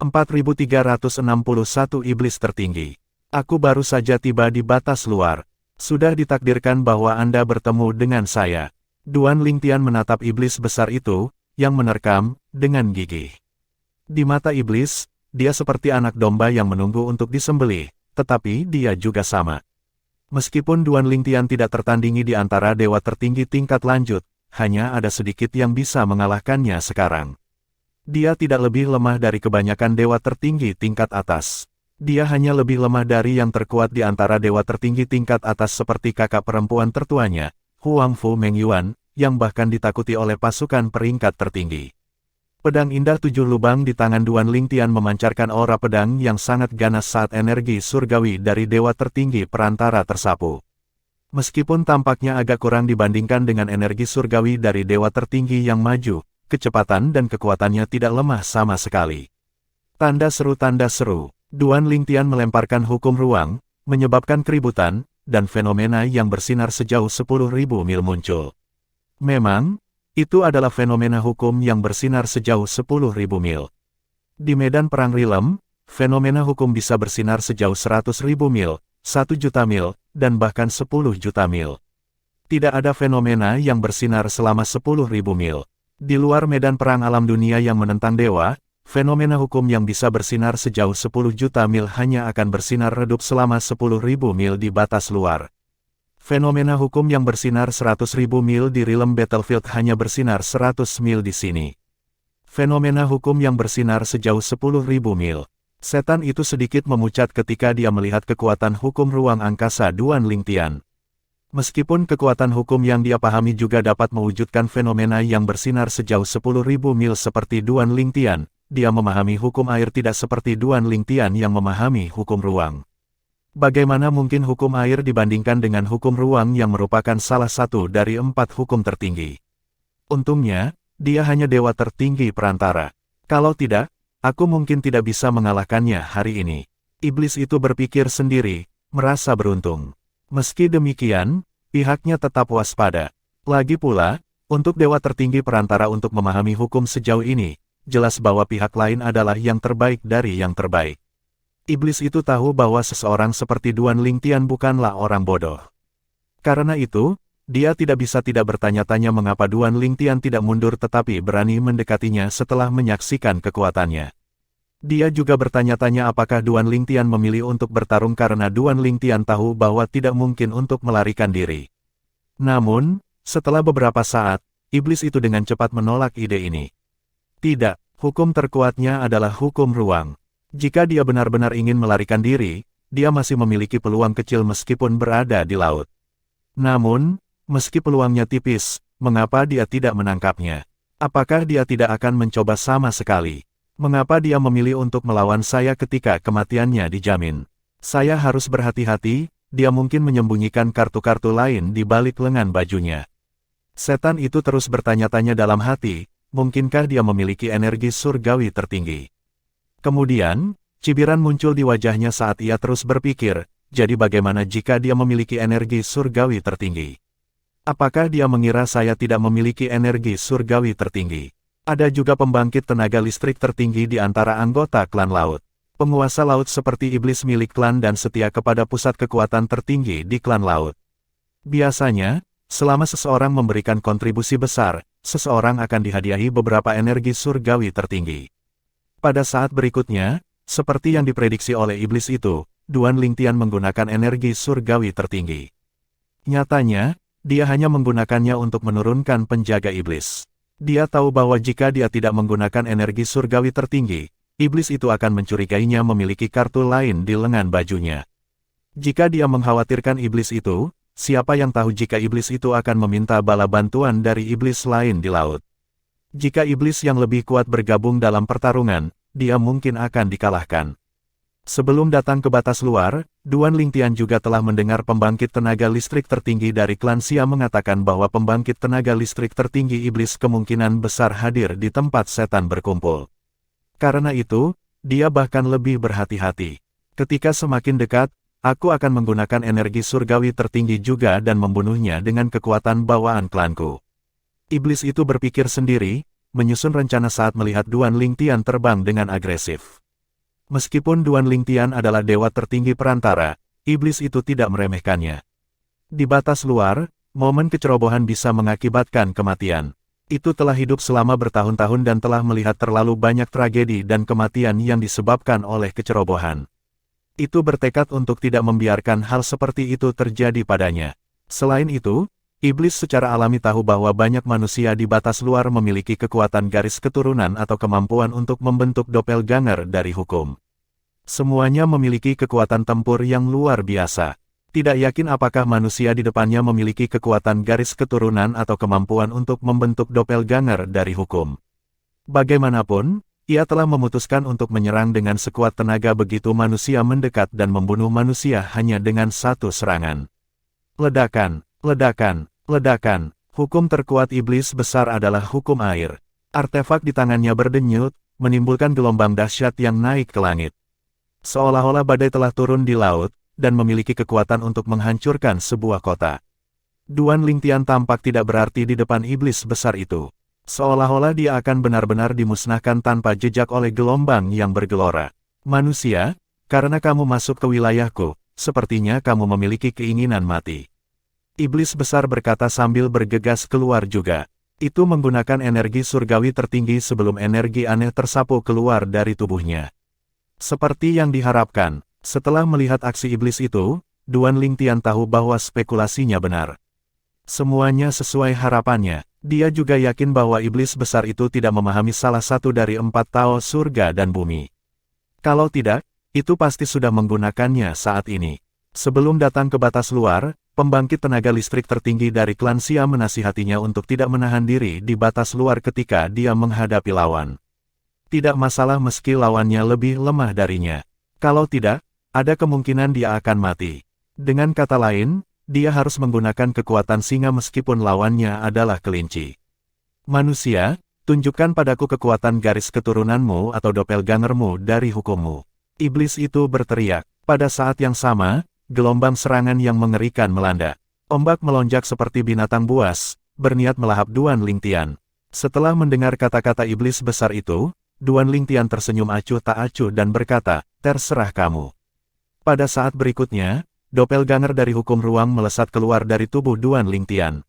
4361 Iblis tertinggi. Aku baru saja tiba di batas luar. Sudah ditakdirkan bahwa Anda bertemu dengan saya. Duan Lingtian menatap iblis besar itu, yang menerkam, dengan gigih. Di mata iblis, dia seperti anak domba yang menunggu untuk disembelih, tetapi dia juga sama. Meskipun Duan Lingtian tidak tertandingi di antara dewa tertinggi tingkat lanjut, hanya ada sedikit yang bisa mengalahkannya sekarang. Dia tidak lebih lemah dari kebanyakan dewa tertinggi tingkat atas. Dia hanya lebih lemah dari yang terkuat di antara dewa tertinggi tingkat atas seperti kakak perempuan tertuanya, Huangfu Mengyuan, yang bahkan ditakuti oleh pasukan peringkat tertinggi. Pedang indah 7 lubang di tangan Duan Lingtian memancarkan aura pedang yang sangat ganas saat energi surgawi dari dewa tertinggi perantara tersapu. Meskipun tampaknya agak kurang dibandingkan dengan energi surgawi dari dewa tertinggi yang maju, kecepatan dan kekuatannya tidak lemah sama sekali. Tanda seru. Duan Lingtian melemparkan hukum ruang, menyebabkan keributan, dan fenomena yang bersinar sejauh 10.000 mil muncul. Memang, itu adalah fenomena hukum yang bersinar sejauh 10.000 mil. Di medan perang Rilem, fenomena hukum bisa bersinar sejauh 100.000 mil, 1 juta mil, dan bahkan 10 juta mil. Tidak ada fenomena yang bersinar selama 10.000 mil. Di luar medan perang alam dunia yang menentang dewa, fenomena hukum yang bisa bersinar sejauh 10 juta mil hanya akan bersinar redup selama 10.000 mil di batas luar. Fenomena hukum yang bersinar 100.000 mil di Rilem Battlefield hanya bersinar 100 mil di sini. Fenomena hukum yang bersinar sejauh 10.000 mil. Setan itu sedikit memucat ketika dia melihat kekuatan hukum ruang angkasa Duan Lingtian. Meskipun kekuatan hukum yang dia pahami juga dapat mewujudkan fenomena yang bersinar sejauh 10.000 mil seperti Duan Lingtian, dia memahami hukum air tidak seperti Duan Lingtian yang memahami hukum ruang. Bagaimana mungkin hukum air dibandingkan dengan hukum ruang yang merupakan salah satu dari 4 hukum tertinggi? Untungnya, dia hanya dewa tertinggi perantara. Kalau tidak, aku mungkin tidak bisa mengalahkannya hari ini. Iblis itu berpikir sendiri, merasa beruntung. Meski demikian, pihaknya tetap waspada. Lagi pula, untuk dewa tertinggi perantara untuk memahami hukum sejauh ini, jelas bahwa pihak lain adalah yang terbaik dari yang terbaik. Iblis itu tahu bahwa seseorang seperti Duan Lingtian bukanlah orang bodoh. Karena itu, dia tidak bisa tidak bertanya-tanya mengapa Duan Lingtian tidak mundur tetapi berani mendekatinya setelah menyaksikan kekuatannya. Dia juga bertanya-tanya apakah Duan Lingtian memilih untuk bertarung karena Duan Lingtian tahu bahwa tidak mungkin untuk melarikan diri. Namun, setelah beberapa saat, iblis itu dengan cepat menolak ide ini. Tidak, hukum terkuatnya adalah hukum ruang. Jika dia benar-benar ingin melarikan diri, dia masih memiliki peluang kecil meskipun berada di laut. Namun, meski peluangnya tipis, mengapa dia tidak menangkapnya? Apakah dia tidak akan mencoba sama sekali? Mengapa dia memilih untuk melawan saya ketika kematiannya dijamin? Saya harus berhati-hati, dia mungkin menyembunyikan kartu-kartu lain di balik lengan bajunya. Setan itu terus bertanya-tanya dalam hati, mungkinkah dia memiliki energi surgawi tertinggi? Kemudian, cibiran muncul di wajahnya saat ia terus berpikir, jadi bagaimana jika dia memiliki energi surgawi tertinggi? Apakah dia mengira saya tidak memiliki energi surgawi tertinggi? Ada juga pembangkit tenaga listrik tertinggi di antara anggota klan laut. Penguasa laut seperti iblis milik klan dan setia kepada pusat kekuatan tertinggi di klan laut. Biasanya, selama seseorang memberikan kontribusi besar, seseorang akan dihadiahi beberapa energi surgawi tertinggi. Pada saat berikutnya, seperti yang diprediksi oleh iblis itu, Duan Lingtian menggunakan energi surgawi tertinggi. Nyatanya, dia hanya menggunakannya untuk menurunkan penjaga iblis. Dia tahu bahwa jika dia tidak menggunakan energi surgawi tertinggi, iblis itu akan mencurigainya memiliki kartu lain di lengan bajunya. Jika dia mengkhawatirkan iblis itu, siapa yang tahu jika iblis itu akan meminta bala bantuan dari iblis lain di laut? Jika iblis yang lebih kuat bergabung dalam pertarungan, dia mungkin akan dikalahkan. Sebelum datang ke batas luar, Duan Lingtian juga telah mendengar pembangkit tenaga listrik tertinggi dari klan Xia mengatakan bahwa pembangkit tenaga listrik tertinggi iblis kemungkinan besar hadir di tempat setan berkumpul. Karena itu, dia bahkan lebih berhati-hati. Ketika semakin dekat, aku akan menggunakan energi surgawi tertinggi juga dan membunuhnya dengan kekuatan bawaan klanku. Iblis itu berpikir sendiri, menyusun rencana saat melihat Duan Lingtian terbang dengan agresif. Meskipun Duan Lingtian adalah dewa tertinggi perantara, iblis itu tidak meremehkannya. Di batas luar, momen kecerobohan bisa mengakibatkan kematian. Itu telah hidup selama bertahun-tahun dan telah melihat terlalu banyak tragedi dan kematian yang disebabkan oleh kecerobohan. Itu bertekad untuk tidak membiarkan hal seperti itu terjadi padanya. Selain itu, iblis secara alami tahu bahwa banyak manusia di batas luar memiliki kekuatan garis keturunan atau kemampuan untuk membentuk doppelganger dari hukum. Semuanya memiliki kekuatan tempur yang luar biasa. Tidak yakin apakah manusia di depannya memiliki kekuatan garis keturunan atau kemampuan untuk membentuk doppelganger dari hukum. Bagaimanapun, ia telah memutuskan untuk menyerang dengan sekuat tenaga begitu manusia mendekat dan membunuh manusia hanya dengan satu serangan. Ledakan, ledakan, ledakan. Hukum terkuat iblis besar adalah hukum air. Artefak di tangannya berdenyut, menimbulkan gelombang dahsyat yang naik ke langit. Seolah-olah badai telah turun di laut, dan memiliki kekuatan untuk menghancurkan sebuah kota. Duan Lingtian tampak tidak berarti di depan iblis besar itu. Seolah-olah dia akan benar-benar dimusnahkan tanpa jejak oleh gelombang yang bergelora. Manusia, karena kamu masuk ke wilayahku, sepertinya kamu memiliki keinginan mati. Iblis besar berkata sambil bergegas keluar juga. Itu menggunakan energi surgawi tertinggi sebelum energi aneh tersapu keluar dari tubuhnya. Seperti yang diharapkan, setelah melihat aksi iblis itu, Duan Lingtian tahu bahwa spekulasinya benar. Semuanya sesuai harapannya. Dia juga yakin bahwa iblis besar itu tidak memahami salah satu dari 4 Tao surga dan bumi. Kalau tidak, itu pasti sudah menggunakannya saat ini. Sebelum datang ke batas luar, pembangkit tenaga listrik tertinggi dari klan Xia menasihatinya untuk tidak menahan diri di batas luar ketika dia menghadapi lawan. Tidak masalah meski lawannya lebih lemah darinya. Kalau tidak, ada kemungkinan dia akan mati. Dengan kata lain, dia harus menggunakan kekuatan singa meskipun lawannya adalah kelinci. Manusia, tunjukkan padaku kekuatan garis keturunanmu atau doppelgangermu dari hukummu. Iblis itu berteriak. Pada saat yang sama, gelombang serangan yang mengerikan melanda. Ombak melonjak seperti binatang buas, berniat melahap Duan Lingtian. Setelah mendengar kata-kata iblis besar itu, Duan Lingtian tersenyum acuh tak acuh dan berkata, terserah kamu. Pada saat berikutnya, doppelganger dari hukum ruang melesat keluar dari tubuh Duan Lingtian.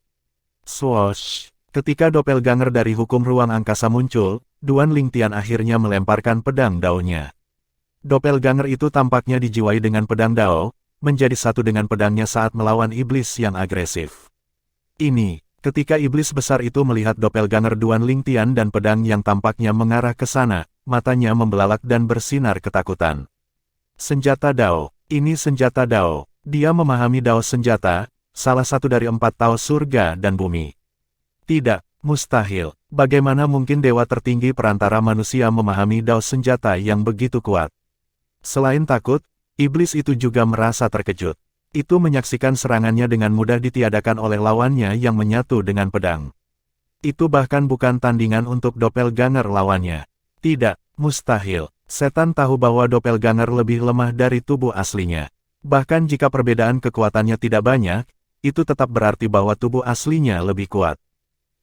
Swoosh! Ketika doppelganger dari hukum ruang angkasa muncul, Duan Lingtian akhirnya melemparkan pedang daonya. Doppelganger itu tampaknya dijiwai dengan pedang dao, menjadi satu dengan pedangnya saat melawan iblis yang agresif. Ini, ketika iblis besar itu melihat doppelganger Duan Lingtian dan pedang yang tampaknya mengarah ke sana, matanya membelalak dan bersinar ketakutan. Senjata dao, ini senjata dao. Dia memahami dao senjata, salah satu dari 4 Tao surga dan bumi. Tidak, mustahil. Bagaimana mungkin dewa tertinggi perantara manusia memahami dao senjata yang begitu kuat? Selain takut, iblis itu juga merasa terkejut. Itu menyaksikan serangannya dengan mudah ditiadakan oleh lawannya yang menyatu dengan pedang. Itu bahkan bukan tandingan untuk doppelganger lawannya. Tidak, mustahil. Setan tahu bahwa doppelganger lebih lemah dari tubuh aslinya. Bahkan jika perbedaan kekuatannya tidak banyak, itu tetap berarti bahwa tubuh aslinya lebih kuat.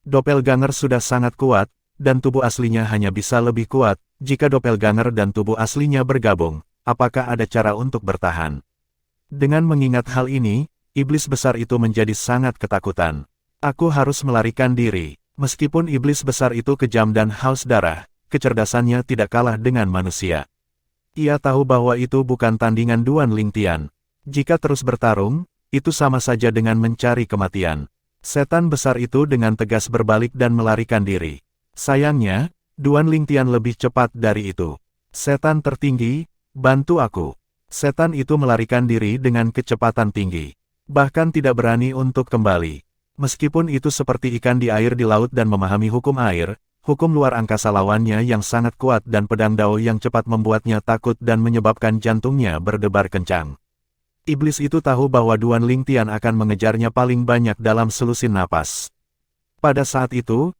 Doppelganger sudah sangat kuat, dan tubuh aslinya hanya bisa lebih kuat. Jika doppelganger dan tubuh aslinya bergabung, apakah ada cara untuk bertahan? Dengan mengingat hal ini, iblis besar itu menjadi sangat ketakutan. Aku harus melarikan diri. Meskipun iblis besar itu kejam dan haus darah, kecerdasannya tidak kalah dengan manusia. Ia tahu bahwa itu bukan tandingan Duan Lingtian. Jika terus bertarung, itu sama saja dengan mencari kematian. Setan besar itu dengan tegas berbalik dan melarikan diri. Sayangnya, Duan Lingtian lebih cepat dari itu. Setan tertinggi, bantu aku. Setan itu melarikan diri dengan kecepatan tinggi. Bahkan tidak berani untuk kembali. Meskipun itu seperti ikan di air di laut dan memahami hukum air, hukum luar angkasa lawannya yang sangat kuat dan pedang dao yang cepat membuatnya takut dan menyebabkan jantungnya berdebar kencang. Iblis itu tahu bahwa Duan Lingtian akan mengejarnya paling banyak dalam selusin napas. Pada saat itu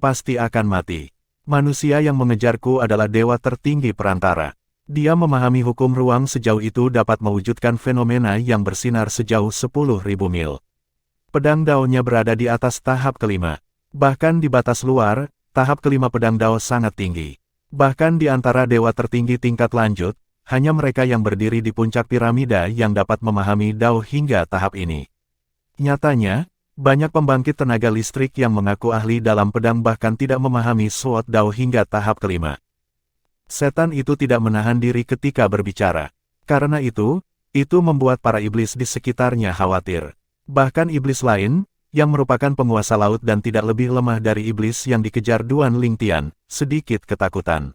pasti akan mati. Manusia yang mengejarku adalah dewa tertinggi perantara. Dia memahami hukum ruang sejauh itu dapat mewujudkan fenomena yang bersinar sejauh 10.000 mil. Pedang daonya berada di atas tahap kelima. Bahkan di batas luar, tahap kelima pedang dao sangat tinggi. Bahkan di antara dewa tertinggi tingkat lanjut, hanya mereka yang berdiri di puncak piramida yang dapat memahami Dao hingga tahap ini. Nyatanya, banyak pembangkit tenaga listrik yang mengaku ahli dalam pedang bahkan tidak memahami SWOT Dao hingga tahap kelima. Setan itu tidak menahan diri ketika berbicara. Karena itu membuat para iblis di sekitarnya khawatir. Bahkan iblis lain, yang merupakan penguasa laut dan tidak lebih lemah dari iblis yang dikejar Duan Lingtian, sedikit ketakutan.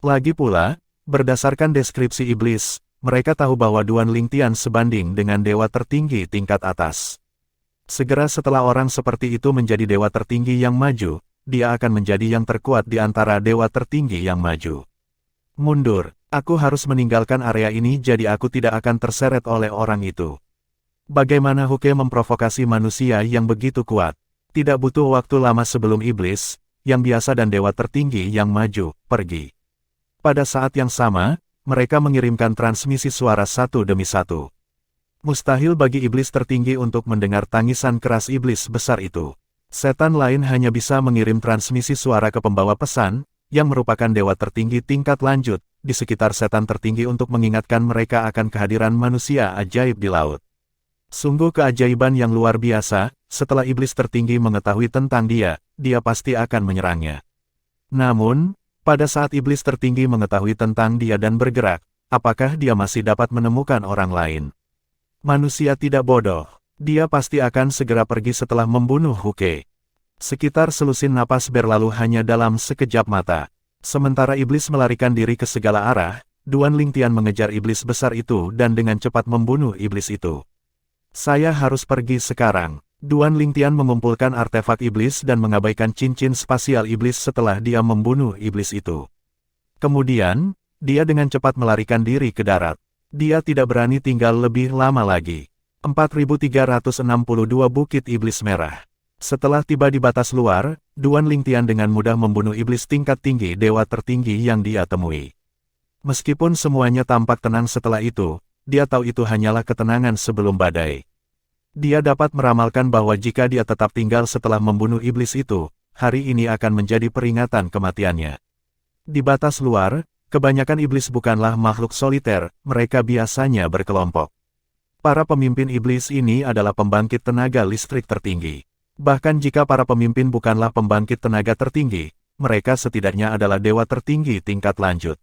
Lagi pula, berdasarkan deskripsi iblis, mereka tahu bahwa Duan Lingtian sebanding dengan dewa tertinggi tingkat atas. Segera setelah orang seperti itu menjadi dewa tertinggi yang maju, dia akan menjadi yang terkuat di antara dewa tertinggi yang maju. Mundur, aku harus meninggalkan area ini jadi aku tidak akan terseret oleh orang itu. Bagaimana Huke memprovokasi manusia yang begitu kuat? Tidak butuh waktu lama sebelum iblis, yang biasa dan dewa tertinggi yang maju, pergi. Pada saat yang sama, mereka mengirimkan transmisi suara satu demi satu. Mustahil bagi iblis tertinggi untuk mendengar tangisan keras iblis besar itu. Setan lain hanya bisa mengirim transmisi suara ke pembawa pesan, yang merupakan dewa tertinggi tingkat lanjut, di sekitar setan tertinggi untuk mengingatkan mereka akan kehadiran manusia ajaib di laut. Sungguh keajaiban yang luar biasa, setelah iblis tertinggi mengetahui tentang dia pasti akan menyerangnya. Namun, pada saat iblis tertinggi mengetahui tentang dia dan bergerak, apakah dia masih dapat menemukan orang lain? Manusia tidak bodoh, dia pasti akan segera pergi setelah membunuh Huke. Sekitar selusin napas berlalu hanya dalam sekejap mata. Sementara iblis melarikan diri ke segala arah, Duan Lingtian mengejar iblis besar itu dan dengan cepat membunuh iblis itu. Saya harus pergi sekarang. Duan Lingtian mengumpulkan artefak iblis dan mengabaikan cincin spasial iblis setelah dia membunuh iblis itu. Kemudian, dia dengan cepat melarikan diri ke darat. Dia tidak berani tinggal lebih lama lagi. 4362 Bukit Iblis Merah. Setelah tiba di batas luar, Duan Lingtian dengan mudah membunuh iblis tingkat tinggi dewa tertinggi yang dia temui. Meskipun semuanya tampak tenang setelah itu, dia tahu itu hanyalah ketenangan sebelum badai. Dia dapat meramalkan bahwa jika dia tetap tinggal setelah membunuh iblis itu, hari ini akan menjadi peringatan kematiannya. Di batas luar, kebanyakan iblis bukanlah makhluk soliter, mereka biasanya berkelompok. Para pemimpin iblis ini adalah pembangkit tenaga listrik tertinggi. Bahkan jika para pemimpin bukanlah pembangkit tenaga tertinggi, mereka setidaknya adalah dewa tertinggi tingkat lanjut.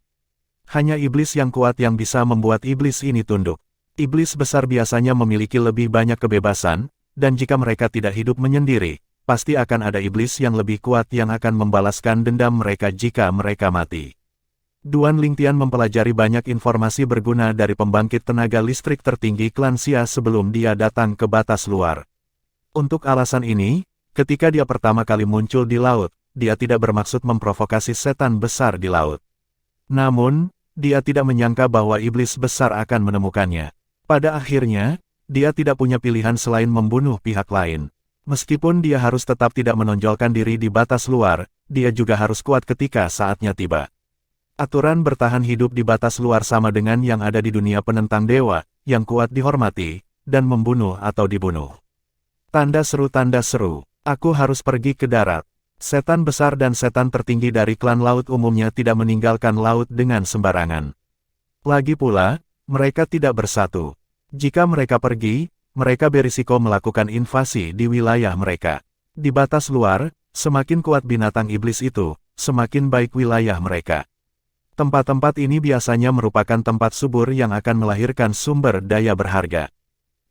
Hanya iblis yang kuat yang bisa membuat iblis ini tunduk. Iblis besar biasanya memiliki lebih banyak kebebasan, dan jika mereka tidak hidup menyendiri, pasti akan ada iblis yang lebih kuat yang akan membalaskan dendam mereka jika mereka mati. Duan Lingtian mempelajari banyak informasi berguna dari pembangkit tenaga listrik tertinggi klan Xia sebelum dia datang ke batas luar. Untuk alasan ini, ketika dia pertama kali muncul di laut, dia tidak bermaksud memprovokasi setan besar di laut. Namun, dia tidak menyangka bahwa iblis besar akan menemukannya. Pada akhirnya, dia tidak punya pilihan selain membunuh pihak lain. Meskipun dia harus tetap tidak menonjolkan diri di batas luar, dia juga harus kuat ketika saatnya tiba. Aturan bertahan hidup di batas luar sama dengan yang ada di dunia penentang dewa, yang kuat dihormati, dan membunuh atau dibunuh. Tanda seru, aku harus pergi ke darat. Setan besar dan setan tertinggi dari klan laut umumnya tidak meninggalkan laut dengan sembarangan. Lagi pula, mereka tidak bersatu. Jika mereka pergi, mereka berisiko melakukan invasi di wilayah mereka. Di batas luar, semakin kuat binatang iblis itu, semakin baik wilayah mereka. Tempat-tempat ini biasanya merupakan tempat subur yang akan melahirkan sumber daya berharga.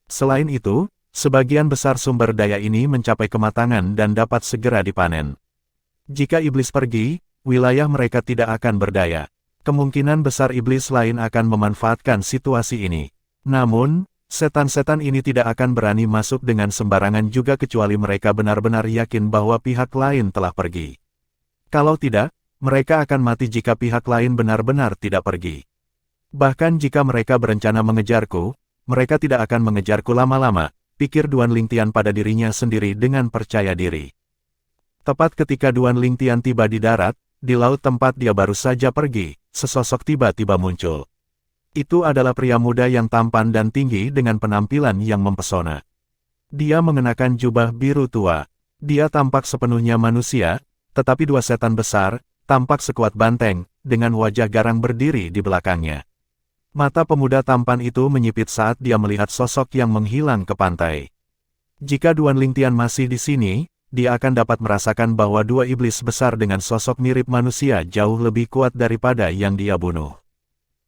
Selain itu, sebagian besar sumber daya ini mencapai kematangan dan dapat segera dipanen. Jika iblis pergi, wilayah mereka tidak akan berdaya. Kemungkinan besar iblis lain akan memanfaatkan situasi ini. Namun, setan-setan ini tidak akan berani masuk dengan sembarangan juga kecuali mereka benar-benar yakin bahwa pihak lain telah pergi. Kalau tidak, mereka akan mati jika pihak lain benar-benar tidak pergi. Bahkan jika mereka berencana mengejarku, mereka tidak akan mengejarku lama-lama, pikir Duan Lingtian pada dirinya sendiri dengan percaya diri. Tepat ketika Duan Lingtian tiba di darat, di laut tempat dia baru saja pergi, sesosok tiba-tiba muncul. Itu adalah pria muda yang tampan dan tinggi dengan penampilan yang mempesona. Dia mengenakan jubah biru tua. Dia tampak sepenuhnya manusia, tetapi dua setan besar, tampak sekuat banteng, dengan wajah garang berdiri di belakangnya. Mata pemuda tampan itu menyipit saat dia melihat sosok yang menghilang ke pantai. Jika Duan Lingtian masih di sini, dia akan dapat merasakan bahwa dua iblis besar dengan sosok mirip manusia jauh lebih kuat daripada yang dia bunuh.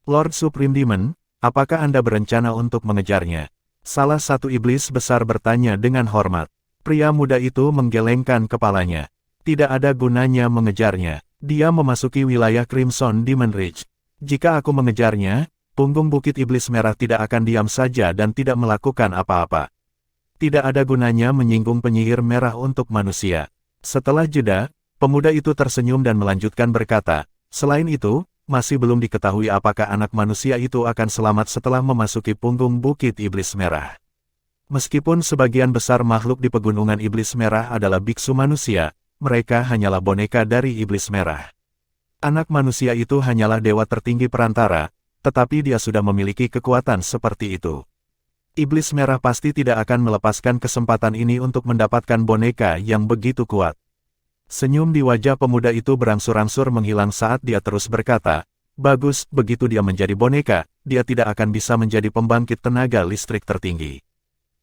Lord Supreme Demon, apakah Anda berencana untuk mengejarnya? Salah satu iblis besar bertanya dengan hormat. Pria muda itu menggelengkan kepalanya. Tidak ada gunanya mengejarnya. Dia memasuki wilayah Crimson Demon Ridge. Jika aku mengejarnya, punggung Bukit Iblis Merah tidak akan diam saja dan tidak melakukan apa-apa. Tidak ada gunanya menyinggung penyihir merah untuk manusia. Setelah jeda, pemuda itu tersenyum dan melanjutkan berkata, selain itu, masih belum diketahui apakah anak manusia itu akan selamat setelah memasuki punggung Bukit Iblis Merah. Meskipun sebagian besar makhluk di pegunungan Iblis Merah adalah biksu manusia, mereka hanyalah boneka dari Iblis Merah. Anak manusia itu hanyalah dewa tertinggi perantara, tetapi dia sudah memiliki kekuatan seperti itu. Iblis Merah pasti tidak akan melepaskan kesempatan ini untuk mendapatkan boneka yang begitu kuat. Senyum di wajah pemuda itu berangsur-angsur menghilang saat dia terus berkata, bagus, begitu dia menjadi boneka, dia tidak akan bisa menjadi pembangkit tenaga listrik tertinggi.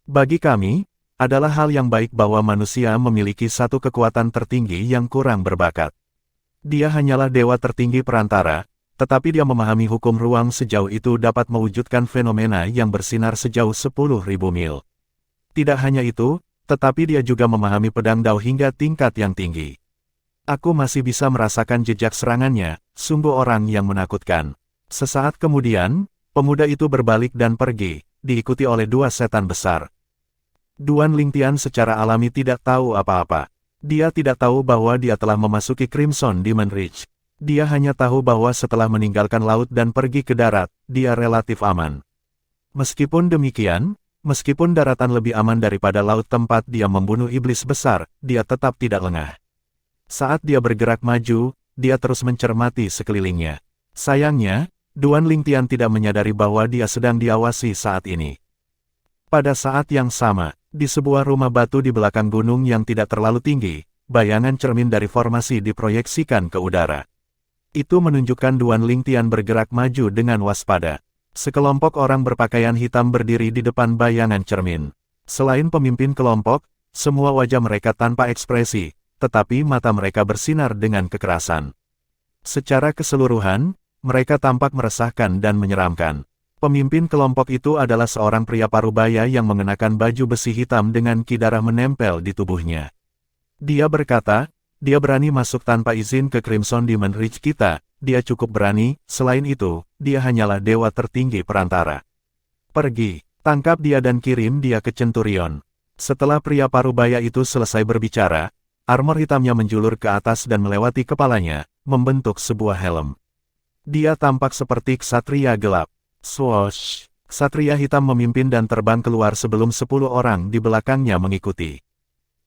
Bagi kami, adalah hal yang baik bahwa manusia memiliki satu kekuatan tertinggi yang kurang berbakat. Dia hanyalah dewa tertinggi perantara, tetapi dia memahami hukum ruang sejauh itu dapat mewujudkan fenomena yang bersinar sejauh 10.000 mil. Tidak hanya itu, tetapi dia juga memahami pedang dao hingga tingkat yang tinggi. Aku masih bisa merasakan jejak serangannya, sungguh orang yang menakutkan. Sesaat kemudian, pemuda itu berbalik dan pergi, diikuti oleh dua setan besar. Duan Lingtian secara alami tidak tahu apa-apa. Dia tidak tahu bahwa dia telah memasuki Crimson Demon Ridge. Dia hanya tahu bahwa setelah meninggalkan laut dan pergi ke darat, dia relatif aman. Meskipun demikian, meskipun daratan lebih aman daripada laut tempat dia membunuh iblis besar, dia tetap tidak lengah. Saat dia bergerak maju, dia terus mencermati sekelilingnya. Sayangnya, Duan Lingtian tidak menyadari bahwa dia sedang diawasi saat ini. Pada saat yang sama, di sebuah rumah batu di belakang gunung yang tidak terlalu tinggi, bayangan cermin dari formasi diproyeksikan ke udara. Itu menunjukkan Duan Lingtian bergerak maju dengan waspada. Sekelompok orang berpakaian hitam berdiri di depan bayangan cermin. Selain pemimpin kelompok, semua wajah mereka tanpa ekspresi, tetapi mata mereka bersinar dengan kekerasan. Secara keseluruhan, mereka tampak meresahkan dan menyeramkan. Pemimpin kelompok itu adalah seorang pria parubaya yang mengenakan baju besi hitam dengan ki darah menempel di tubuhnya. Dia berkata, dia berani masuk tanpa izin ke Crimson Demon Ridge kita, dia cukup berani, selain itu, dia hanyalah dewa tertinggi perantara. Pergi, tangkap dia dan kirim dia ke Centurion. Setelah pria parubaya itu selesai berbicara, armor hitamnya menjulur ke atas dan melewati kepalanya, membentuk sebuah helm. Dia tampak seperti ksatria gelap. Swoosh! Ksatria hitam memimpin dan terbang keluar sebelum 10 orang di belakangnya mengikuti.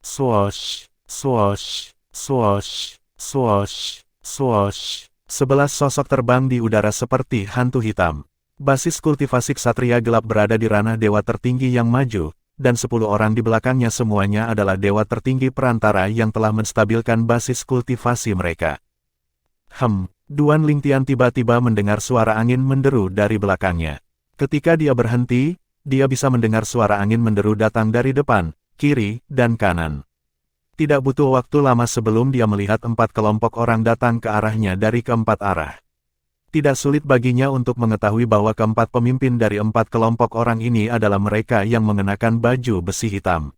Swoosh! Swoosh! Swoosh! Swoosh! Swoosh! 11 sosok terbang di udara seperti hantu hitam. Basis kultivasi ksatria gelap berada di ranah dewa tertinggi yang maju, dan 10 orang di belakangnya semuanya adalah dewa tertinggi perantara yang telah menstabilkan basis kultivasi mereka. Duan Lingtian tiba-tiba mendengar suara angin menderu dari belakangnya. Ketika dia berhenti, dia bisa mendengar suara angin menderu datang dari depan, kiri, dan kanan. Tidak butuh waktu lama sebelum dia melihat 4 kelompok orang datang ke arahnya dari keempat arah. Tidak sulit baginya untuk mengetahui bahwa keempat pemimpin dari 4 kelompok orang ini adalah mereka yang mengenakan baju besi hitam.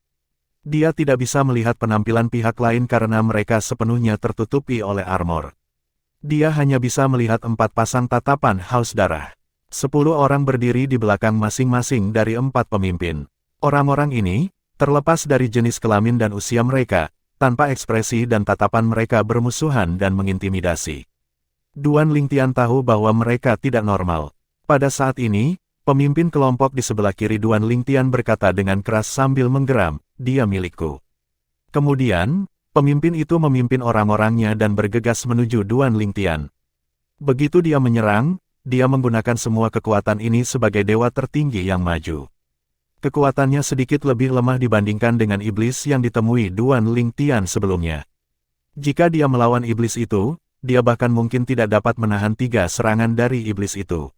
Dia tidak bisa melihat penampilan pihak lain karena mereka sepenuhnya tertutupi oleh armor. Dia hanya bisa melihat 4 pasang tatapan haus darah. 10 orang berdiri di belakang masing-masing dari 4 pemimpin. Orang-orang ini, terlepas dari jenis kelamin dan usia mereka, tanpa ekspresi dan tatapan mereka bermusuhan dan mengintimidasi. Duan Lingtian tahu bahwa mereka tidak normal. Pada saat ini, pemimpin kelompok di sebelah kiri Duan Lingtian berkata dengan keras sambil menggeram, dia milikku. Kemudian, pemimpin itu memimpin orang-orangnya dan bergegas menuju Duan Lingtian. Begitu dia menyerang, dia menggunakan semua kekuatan ini sebagai dewa tertinggi yang maju. Kekuatannya sedikit lebih lemah dibandingkan dengan iblis yang ditemui Duan Lingtian sebelumnya. Jika dia melawan iblis itu, dia bahkan mungkin tidak dapat menahan 3 serangan dari iblis itu.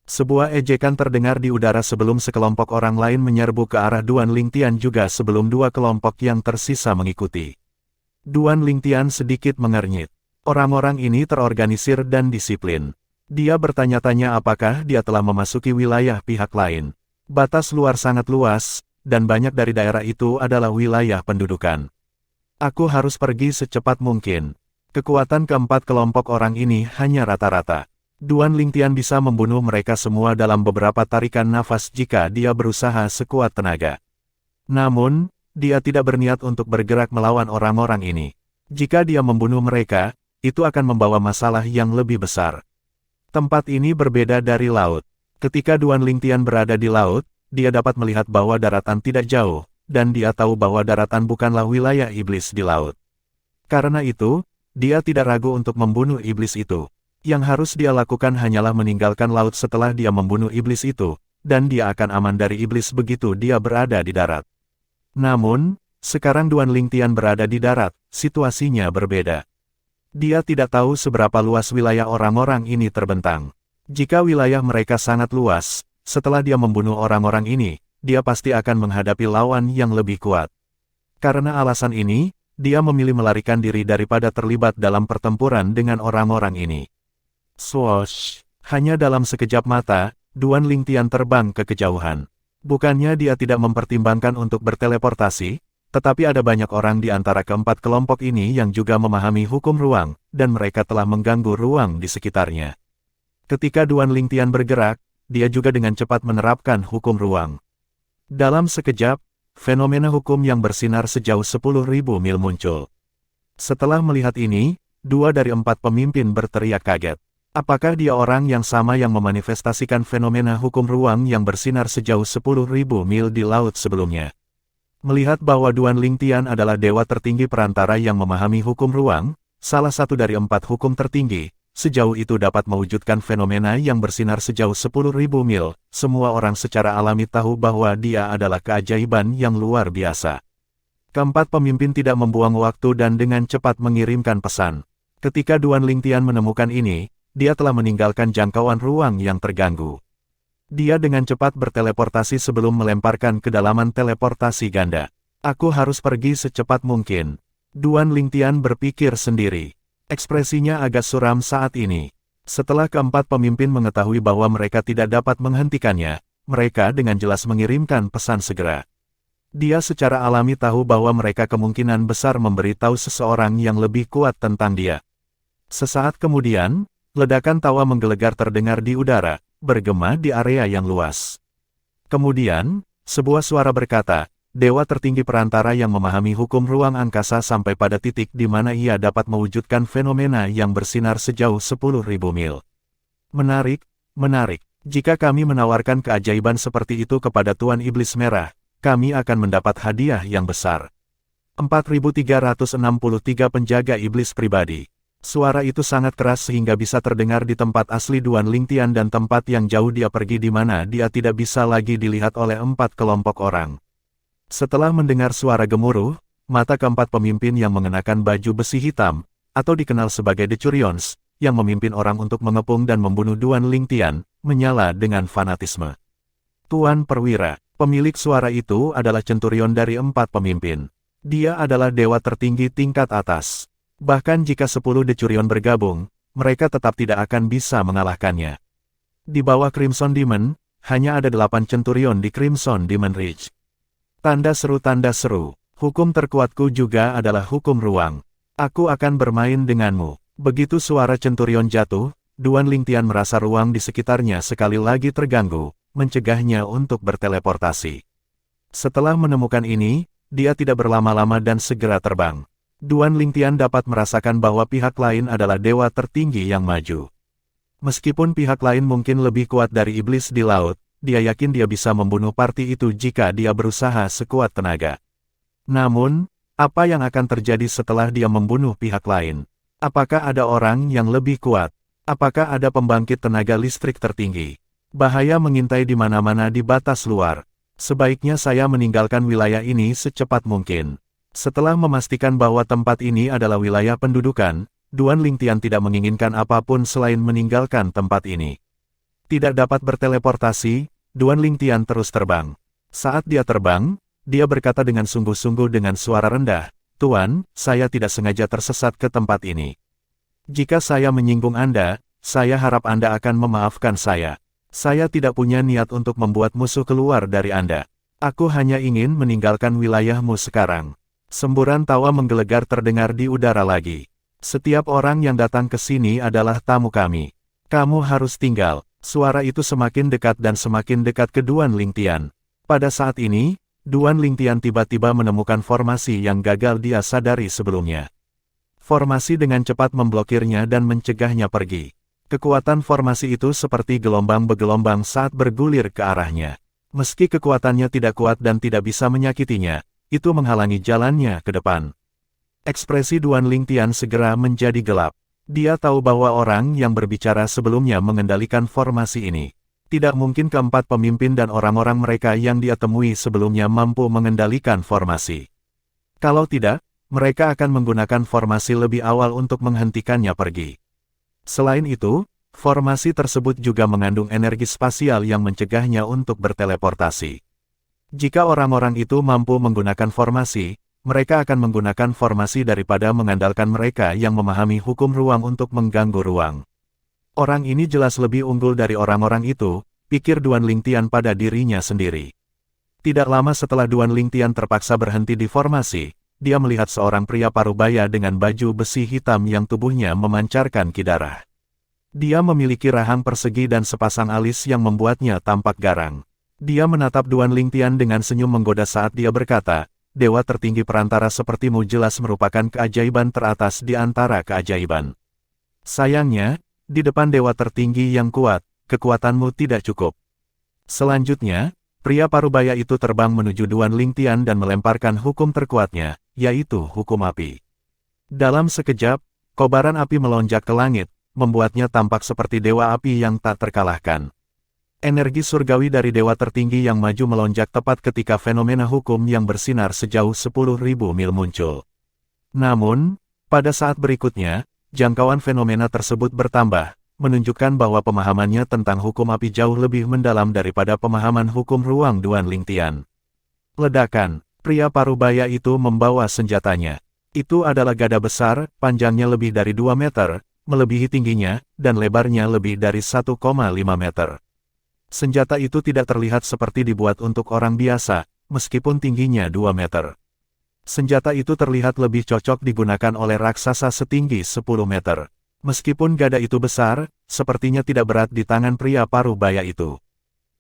Sebuah ejekan terdengar di udara sebelum sekelompok orang lain menyerbu ke arah Duan Lingtian juga sebelum dua kelompok yang tersisa mengikuti. Duan Lingtian sedikit mengernyit. Orang-orang ini terorganisir dan disiplin. Dia bertanya-tanya apakah dia telah memasuki wilayah pihak lain. Batas luar sangat luas, dan banyak dari daerah itu adalah wilayah pendudukan. Aku harus pergi secepat mungkin. Kekuatan keempat kelompok orang ini hanya rata-rata. Duan Lingtian bisa membunuh mereka semua dalam beberapa tarikan nafas jika dia berusaha sekuat tenaga. Namun, dia tidak berniat untuk bergerak melawan orang-orang ini. Jika dia membunuh mereka, itu akan membawa masalah yang lebih besar. Tempat ini berbeda dari laut. Ketika Duan Lingtian berada di laut, dia dapat melihat bahwa daratan tidak jauh, dan dia tahu bahwa daratan bukanlah wilayah iblis di laut. Karena itu, dia tidak ragu untuk membunuh iblis itu. Yang harus dia lakukan hanyalah meninggalkan laut setelah dia membunuh iblis itu, dan dia akan aman dari iblis begitu dia berada di darat. Namun, sekarang Duan Lingtian berada di darat, situasinya berbeda. Dia tidak tahu seberapa luas wilayah orang-orang ini terbentang. Jika wilayah mereka sangat luas, setelah dia membunuh orang-orang ini, dia pasti akan menghadapi lawan yang lebih kuat. Karena alasan ini, dia memilih melarikan diri daripada terlibat dalam pertempuran dengan orang-orang ini. Swoosh! Hanya dalam sekejap mata, Duan Lingtian terbang ke kejauhan. Bukannya dia tidak mempertimbangkan untuk berteleportasi, tetapi ada banyak orang di antara keempat kelompok ini yang juga memahami hukum ruang, dan mereka telah mengganggu ruang di sekitarnya. Ketika Duan Lingtian bergerak, dia juga dengan cepat menerapkan hukum ruang. Dalam sekejap, fenomena hukum yang bersinar sejauh 10.000 mil muncul. Setelah melihat ini, dua dari empat pemimpin berteriak kaget. Apakah dia orang yang sama yang memanifestasikan fenomena hukum ruang yang bersinar sejauh 10.000 mil di laut sebelumnya? Melihat bahwa Duan Lingtian adalah dewa tertinggi perantara yang memahami hukum ruang, salah satu dari empat hukum tertinggi, sejauh itu dapat mewujudkan fenomena yang bersinar sejauh 10.000 mil, semua orang secara alami tahu bahwa dia adalah keajaiban yang luar biasa. Keempat pemimpin tidak membuang waktu dan dengan cepat mengirimkan pesan. Ketika Duan Lingtian menemukan ini, dia telah meninggalkan jangkauan ruang yang terganggu. Dia dengan cepat berteleportasi sebelum melemparkan kedalaman teleportasi ganda. Aku harus pergi secepat mungkin. Duan Lingtian berpikir sendiri. Ekspresinya agak suram saat ini. Setelah keempat pemimpin mengetahui bahwa mereka tidak dapat menghentikannya, mereka dengan jelas mengirimkan pesan segera. Dia secara alami tahu bahwa mereka kemungkinan besar memberitahu seseorang yang lebih kuat tentang dia. Sesaat kemudian, ledakan tawa menggelegar terdengar di udara, bergema di area yang luas. Kemudian, sebuah suara berkata, dewa tertinggi perantara yang memahami hukum ruang angkasa sampai pada titik di mana ia dapat mewujudkan fenomena yang bersinar sejauh 10.000 mil. Menarik, menarik. Jika kami menawarkan keajaiban seperti itu kepada Tuan Iblis Merah, kami akan mendapat hadiah yang besar. 4.363 penjaga iblis pribadi. Suara itu sangat keras sehingga bisa terdengar di tempat asli Duan Lingtian dan tempat yang jauh dia pergi di mana dia tidak bisa lagi dilihat oleh empat kelompok orang. Setelah mendengar suara gemuruh, mata keempat pemimpin yang mengenakan baju besi hitam, atau dikenal sebagai Decurions, yang memimpin orang untuk mengepung dan membunuh Duan Lingtian, menyala dengan fanatisme. Tuan Perwira, pemilik suara itu adalah centurion dari empat pemimpin. Dia adalah dewa tertinggi tingkat atas. Bahkan jika 10 Decurion bergabung, mereka tetap tidak akan bisa mengalahkannya. Di bawah Crimson Demon, hanya ada 8 centurion di Crimson Demon Ridge. Tanda seru, hukum terkuatku juga adalah hukum ruang. Aku akan bermain denganmu. Begitu suara centurion jatuh, Duan Lingtian merasa ruang di sekitarnya sekali lagi terganggu, mencegahnya untuk berteleportasi. Setelah menemukan ini, dia tidak berlama-lama dan segera terbang. Duan Lingtian dapat merasakan bahwa pihak lain adalah dewa tertinggi yang maju. Meskipun pihak lain mungkin lebih kuat dari iblis di laut, dia yakin dia bisa membunuh parti itu jika dia berusaha sekuat tenaga. Namun, apa yang akan terjadi setelah dia membunuh pihak lain? Apakah ada orang yang lebih kuat? Apakah ada pembangkit tenaga listrik tertinggi? Bahaya mengintai di mana-mana di batas luar. Sebaiknya saya meninggalkan wilayah ini secepat mungkin. Setelah memastikan bahwa tempat ini adalah wilayah pendudukan, Duan Lingtian tidak menginginkan apapun selain meninggalkan tempat ini. Tidak dapat berteleportasi, Duan Lingtian terus terbang. Saat dia terbang, dia berkata dengan sungguh-sungguh dengan suara rendah, "Tuan, saya tidak sengaja tersesat ke tempat ini. Jika saya menyinggung Anda, saya harap Anda akan memaafkan saya. Saya tidak punya niat untuk membuat musuh keluar dari Anda. Aku hanya ingin meninggalkan wilayahmu sekarang." Semburan tawa menggelegar terdengar di udara lagi. "Setiap orang yang datang ke sini adalah tamu kami. Kamu harus tinggal." Suara itu semakin dekat dan semakin dekat ke Duan Lingtian. Pada saat ini, Duan Lingtian tiba-tiba menemukan formasi yang gagal dia sadari sebelumnya. Formasi dengan cepat memblokirnya dan mencegahnya pergi. Kekuatan formasi itu seperti gelombang bergelombang saat bergulir ke arahnya. Meski kekuatannya tidak kuat dan tidak bisa menyakitinya, itu menghalangi jalannya ke depan. Ekspresi Duan Lingtian segera menjadi gelap. Dia tahu bahwa orang yang berbicara sebelumnya mengendalikan formasi ini. Tidak mungkin keempat pemimpin dan orang-orang mereka yang dia temui sebelumnya mampu mengendalikan formasi. Kalau tidak, mereka akan menggunakan formasi lebih awal untuk menghentikannya pergi. Selain itu, formasi tersebut juga mengandung energi spasial yang mencegahnya untuk berteleportasi. Jika orang-orang itu mampu menggunakan formasi, mereka akan menggunakan formasi daripada mengandalkan mereka yang memahami hukum ruang untuk mengganggu ruang. Orang ini jelas lebih unggul dari orang-orang itu, pikir Duan Lingtian pada dirinya sendiri. Tidak lama setelah Duan Lingtian terpaksa berhenti di formasi, dia melihat seorang pria parubaya dengan baju besi hitam yang tubuhnya memancarkan kidarah. Dia memiliki rahang persegi dan sepasang alis yang membuatnya tampak garang. Dia menatap Duan Lingtian dengan senyum menggoda saat dia berkata, "Dewa tertinggi perantara sepertimu jelas merupakan keajaiban teratas di antara keajaiban. Sayangnya, di depan dewa tertinggi yang kuat, kekuatanmu tidak cukup." Selanjutnya, pria parubaya itu terbang menuju Duan Lingtian dan melemparkan hukum terkuatnya, yaitu hukum api. Dalam sekejap, kobaran api melonjak ke langit, membuatnya tampak seperti dewa api yang tak terkalahkan. Energi surgawi dari dewa tertinggi yang maju melonjak tepat ketika fenomena hukum yang bersinar sejauh 10.000 mil muncul. Namun, pada saat berikutnya, jangkauan fenomena tersebut bertambah, menunjukkan bahwa pemahamannya tentang hukum api jauh lebih mendalam daripada pemahaman hukum ruang Duan Lingtian. Ledakan, pria parubaya itu membawa senjatanya. Itu adalah gada besar, panjangnya lebih dari 2 meter, melebihi tingginya, dan lebarnya lebih dari 1,5 meter. Senjata itu tidak terlihat seperti dibuat untuk orang biasa, meskipun tingginya 2 meter. Senjata itu terlihat lebih cocok digunakan oleh raksasa setinggi 10 meter. Meskipun gada itu besar, sepertinya tidak berat di tangan pria parubaya itu.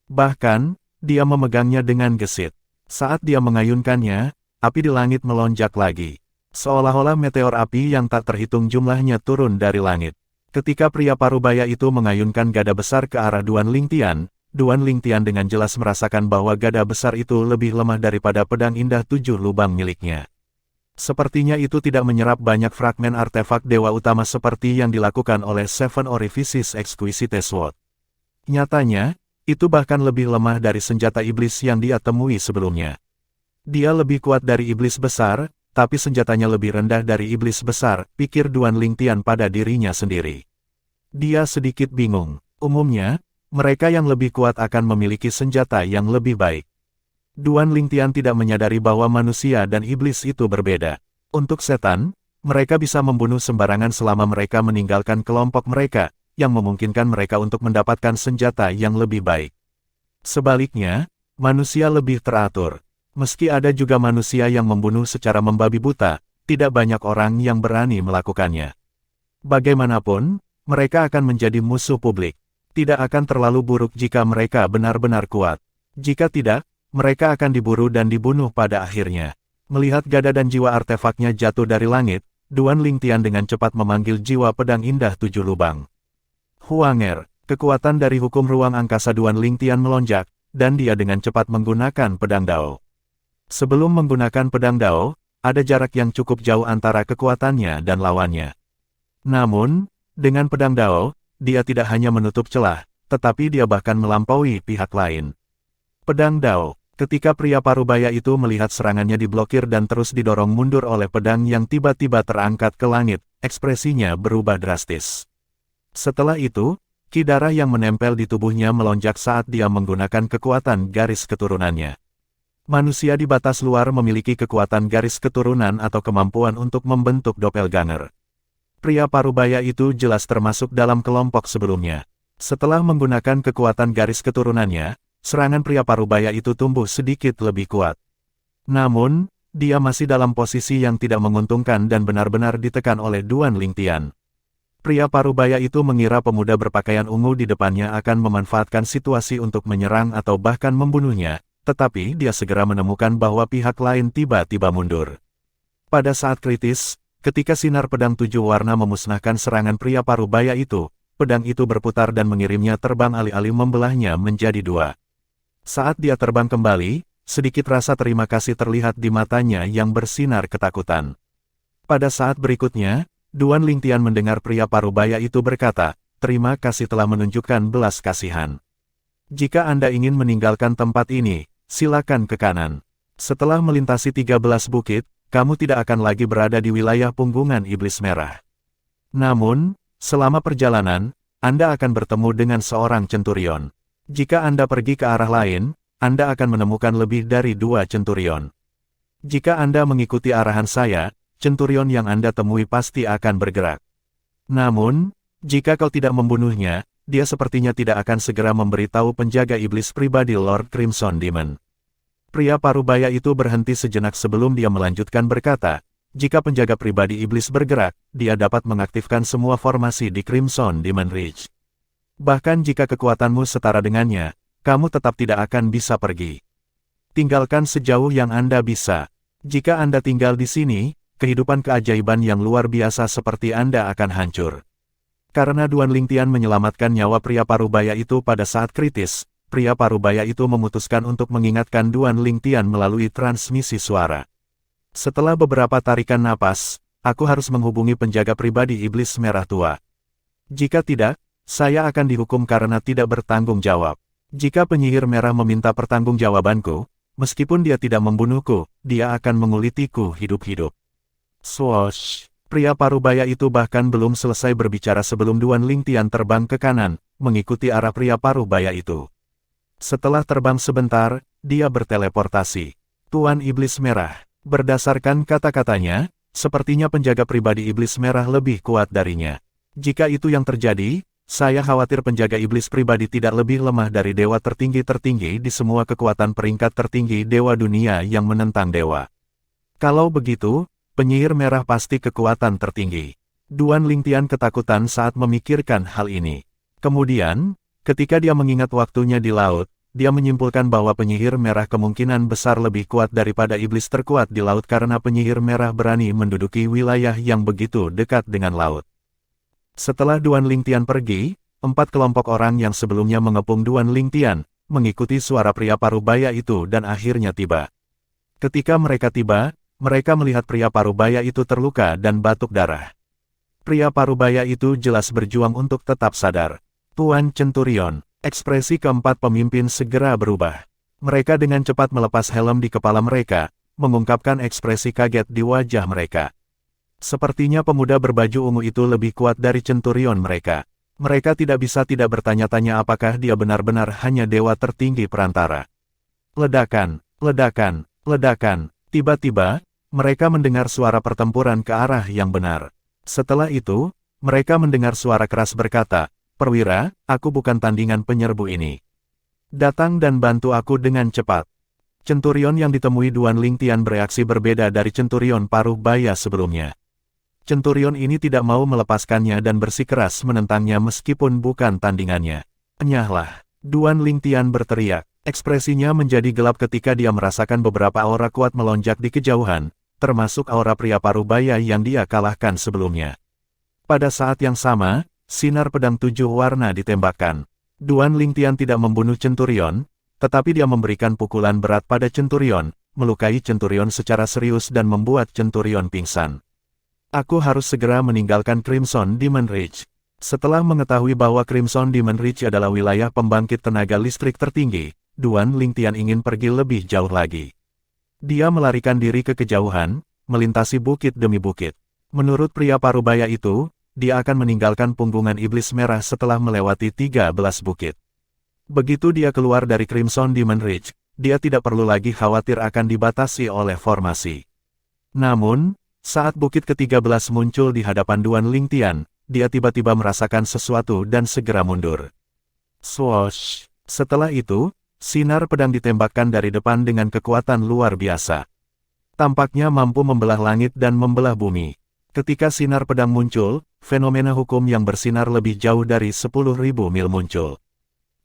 Bahkan, dia memegangnya dengan gesit. Saat dia mengayunkannya, api di langit melonjak lagi. Seolah-olah meteor api yang tak terhitung jumlahnya turun dari langit. Ketika pria parubaya itu mengayunkan gada besar ke arah Duan Lingtian dengan jelas merasakan bahwa gada besar itu lebih lemah daripada pedang indah 7 lubang miliknya. Sepertinya itu tidak menyerap banyak fragmen artefak dewa utama seperti yang dilakukan oleh Seven Orifices Exquisite Sword. Nyatanya, itu bahkan lebih lemah dari senjata iblis yang dia temui sebelumnya. Dia lebih kuat dari iblis besar, tapi senjatanya lebih rendah dari iblis besar, pikir Duan Lingtian pada dirinya sendiri. Dia sedikit bingung. Umumnya, mereka yang lebih kuat akan memiliki senjata yang lebih baik. Duan Lingtian tidak menyadari bahwa manusia dan iblis itu berbeda. Untuk setan, mereka bisa membunuh sembarangan selama mereka meninggalkan kelompok mereka, yang memungkinkan mereka untuk mendapatkan senjata yang lebih baik. Sebaliknya, manusia lebih teratur. Meski ada juga manusia yang membunuh secara membabi buta, tidak banyak orang yang berani melakukannya. Bagaimanapun, mereka akan menjadi musuh publik. Tidak akan terlalu buruk jika mereka benar-benar kuat. Jika tidak, mereka akan diburu dan dibunuh pada akhirnya. Melihat gada dan jiwa artefaknya jatuh dari langit, Duan Lingtian dengan cepat memanggil jiwa pedang indah 7 lubang. Huanger, kekuatan dari hukum ruang angkasa Duan Lingtian melonjak, dan dia dengan cepat menggunakan pedang Dao. Sebelum menggunakan pedang Dao, ada jarak yang cukup jauh antara kekuatannya dan lawannya. Namun, dengan pedang Dao, dia tidak hanya menutup celah, tetapi dia bahkan melampaui pihak lain. Pedang Dao, ketika pria parubaya itu melihat serangannya diblokir dan terus didorong mundur oleh pedang yang tiba-tiba terangkat ke langit, ekspresinya berubah drastis. Setelah itu, Ki darah yang menempel di tubuhnya melonjak saat dia menggunakan kekuatan garis keturunannya. Manusia di batas luar memiliki kekuatan garis keturunan atau kemampuan untuk membentuk doppelganger. Pria parubaya itu jelas termasuk dalam kelompok sebelumnya. Setelah menggunakan kekuatan garis keturunannya, serangan pria parubaya itu tumbuh sedikit lebih kuat. Namun, dia masih dalam posisi yang tidak menguntungkan dan benar-benar ditekan oleh Duan Lingtian. Pria parubaya itu mengira pemuda berpakaian ungu di depannya akan memanfaatkan situasi untuk menyerang atau bahkan membunuhnya, tetapi dia segera menemukan bahwa pihak lain tiba-tiba mundur. Pada saat kritis, ketika sinar pedang 7 warna memusnahkan serangan pria parubaya itu, pedang itu berputar dan mengirimnya terbang alih-alih membelahnya menjadi 2. Saat dia terbang kembali, sedikit rasa terima kasih terlihat di matanya yang bersinar ketakutan. Pada saat berikutnya, Duan Lingtian mendengar pria parubaya itu berkata, "Terima kasih telah menunjukkan belas kasihan. Jika Anda ingin meninggalkan tempat ini, silakan ke kanan. Setelah melintasi 13 bukit, kamu tidak akan lagi berada di wilayah punggungan iblis merah. Namun, selama perjalanan, Anda akan bertemu dengan seorang centurion. Jika Anda pergi ke arah lain, Anda akan menemukan lebih dari 2 centurion. Jika Anda mengikuti arahan saya, centurion yang Anda temui pasti akan bergerak. Namun, jika kau tidak membunuhnya, dia sepertinya tidak akan segera memberitahu penjaga iblis pribadi Lord Crimson Demon." Pria parubaya itu berhenti sejenak sebelum dia melanjutkan berkata, "Jika penjaga pribadi iblis bergerak, dia dapat mengaktifkan semua formasi di Crimson Demon Ridge. Bahkan jika kekuatanmu setara dengannya, kamu tetap tidak akan bisa pergi. Tinggalkan sejauh yang Anda bisa. Jika Anda tinggal di sini, kehidupan keajaiban yang luar biasa seperti Anda akan hancur." Karena Duan Lingtian menyelamatkan nyawa pria parubaya itu pada saat kritis, pria parubaya itu memutuskan untuk mengingatkan Duan Lingtian melalui transmisi suara. "Setelah beberapa tarikan napas, aku harus menghubungi penjaga pribadi iblis merah tua. Jika tidak, saya akan dihukum karena tidak bertanggung jawab. Jika penyihir merah meminta pertanggungjawabanku, meskipun dia tidak membunuhku, dia akan mengulitiku hidup-hidup." Swoosh! Pria parubaya itu bahkan belum selesai berbicara sebelum Duan Lingtian terbang ke kanan, mengikuti arah pria parubaya itu. Setelah terbang sebentar, dia berteleportasi. Tuan Iblis Merah. Berdasarkan kata-katanya, sepertinya penjaga pribadi Iblis Merah lebih kuat darinya. Jika itu yang terjadi, saya khawatir penjaga iblis pribadi tidak lebih lemah dari dewa tertinggi-tertinggi di semua kekuatan peringkat tertinggi dewa dunia yang menentang dewa. Kalau begitu, penyihir merah pasti kekuatan tertinggi. Duan Lingtian ketakutan saat memikirkan hal ini. Kemudian, ketika dia mengingat waktunya di laut, dia menyimpulkan bahwa penyihir merah kemungkinan besar lebih kuat daripada iblis terkuat di laut karena penyihir merah berani menduduki wilayah yang begitu dekat dengan laut. Setelah Duan Lingtian pergi, 4 kelompok orang yang sebelumnya mengepung Duan Lingtian, mengikuti suara pria parubaya itu dan akhirnya tiba. Ketika mereka tiba, mereka melihat pria parubaya itu terluka dan batuk darah. Pria parubaya itu jelas berjuang untuk tetap sadar. "Tuan Centurion." Ekspresi keempat pemimpin segera berubah. Mereka dengan cepat melepas helm di kepala mereka, mengungkapkan ekspresi kaget di wajah mereka. Sepertinya pemuda berbaju ungu itu lebih kuat dari centurion mereka. Mereka tidak bisa tidak bertanya-tanya apakah dia benar-benar hanya dewa tertinggi perantara. Ledakan, ledakan, ledakan. Tiba-tiba, mereka mendengar suara pertempuran ke arah yang benar. Setelah itu, mereka mendengar suara keras berkata, "Perwira, aku bukan tandingan penyerbu ini. Datang dan bantu aku dengan cepat." Centurion yang ditemui Duan Lingtian bereaksi berbeda dari centurion paruh baya sebelumnya. Centurion ini tidak mau melepaskannya dan bersikeras menentangnya meskipun bukan tandingannya. "Enyahlah!" Duan Lingtian berteriak. Ekspresinya menjadi gelap ketika dia merasakan beberapa aura kuat melonjak di kejauhan, termasuk aura pria parubaya yang dia kalahkan sebelumnya. Pada saat yang sama, sinar pedang 7 warna ditembakkan. Duan Lingtian tidak membunuh centurion, tetapi dia memberikan pukulan berat pada centurion, melukai centurion secara serius dan membuat centurion pingsan. "Aku harus segera meninggalkan Crimson Demon Ridge." Setelah mengetahui bahwa Crimson Demon Ridge adalah wilayah pembangkit tenaga listrik tertinggi, Duan Lingtian ingin pergi lebih jauh lagi. Dia melarikan diri ke kejauhan, melintasi bukit demi bukit. Menurut pria parubaya itu, dia akan meninggalkan punggungan iblis merah setelah melewati 13 bukit. Begitu dia keluar dari Crimson Demon Ridge, dia tidak perlu lagi khawatir akan dibatasi oleh formasi. Namun, saat bukit ke-13 muncul di hadapan Duan Lingtian, dia tiba-tiba merasakan sesuatu dan segera mundur. Swoosh! Setelah itu, sinar pedang ditembakkan dari depan dengan kekuatan luar biasa. Tampaknya mampu membelah langit dan membelah bumi. Ketika sinar pedang muncul, fenomena hukum yang bersinar lebih jauh dari 10.000 mil muncul.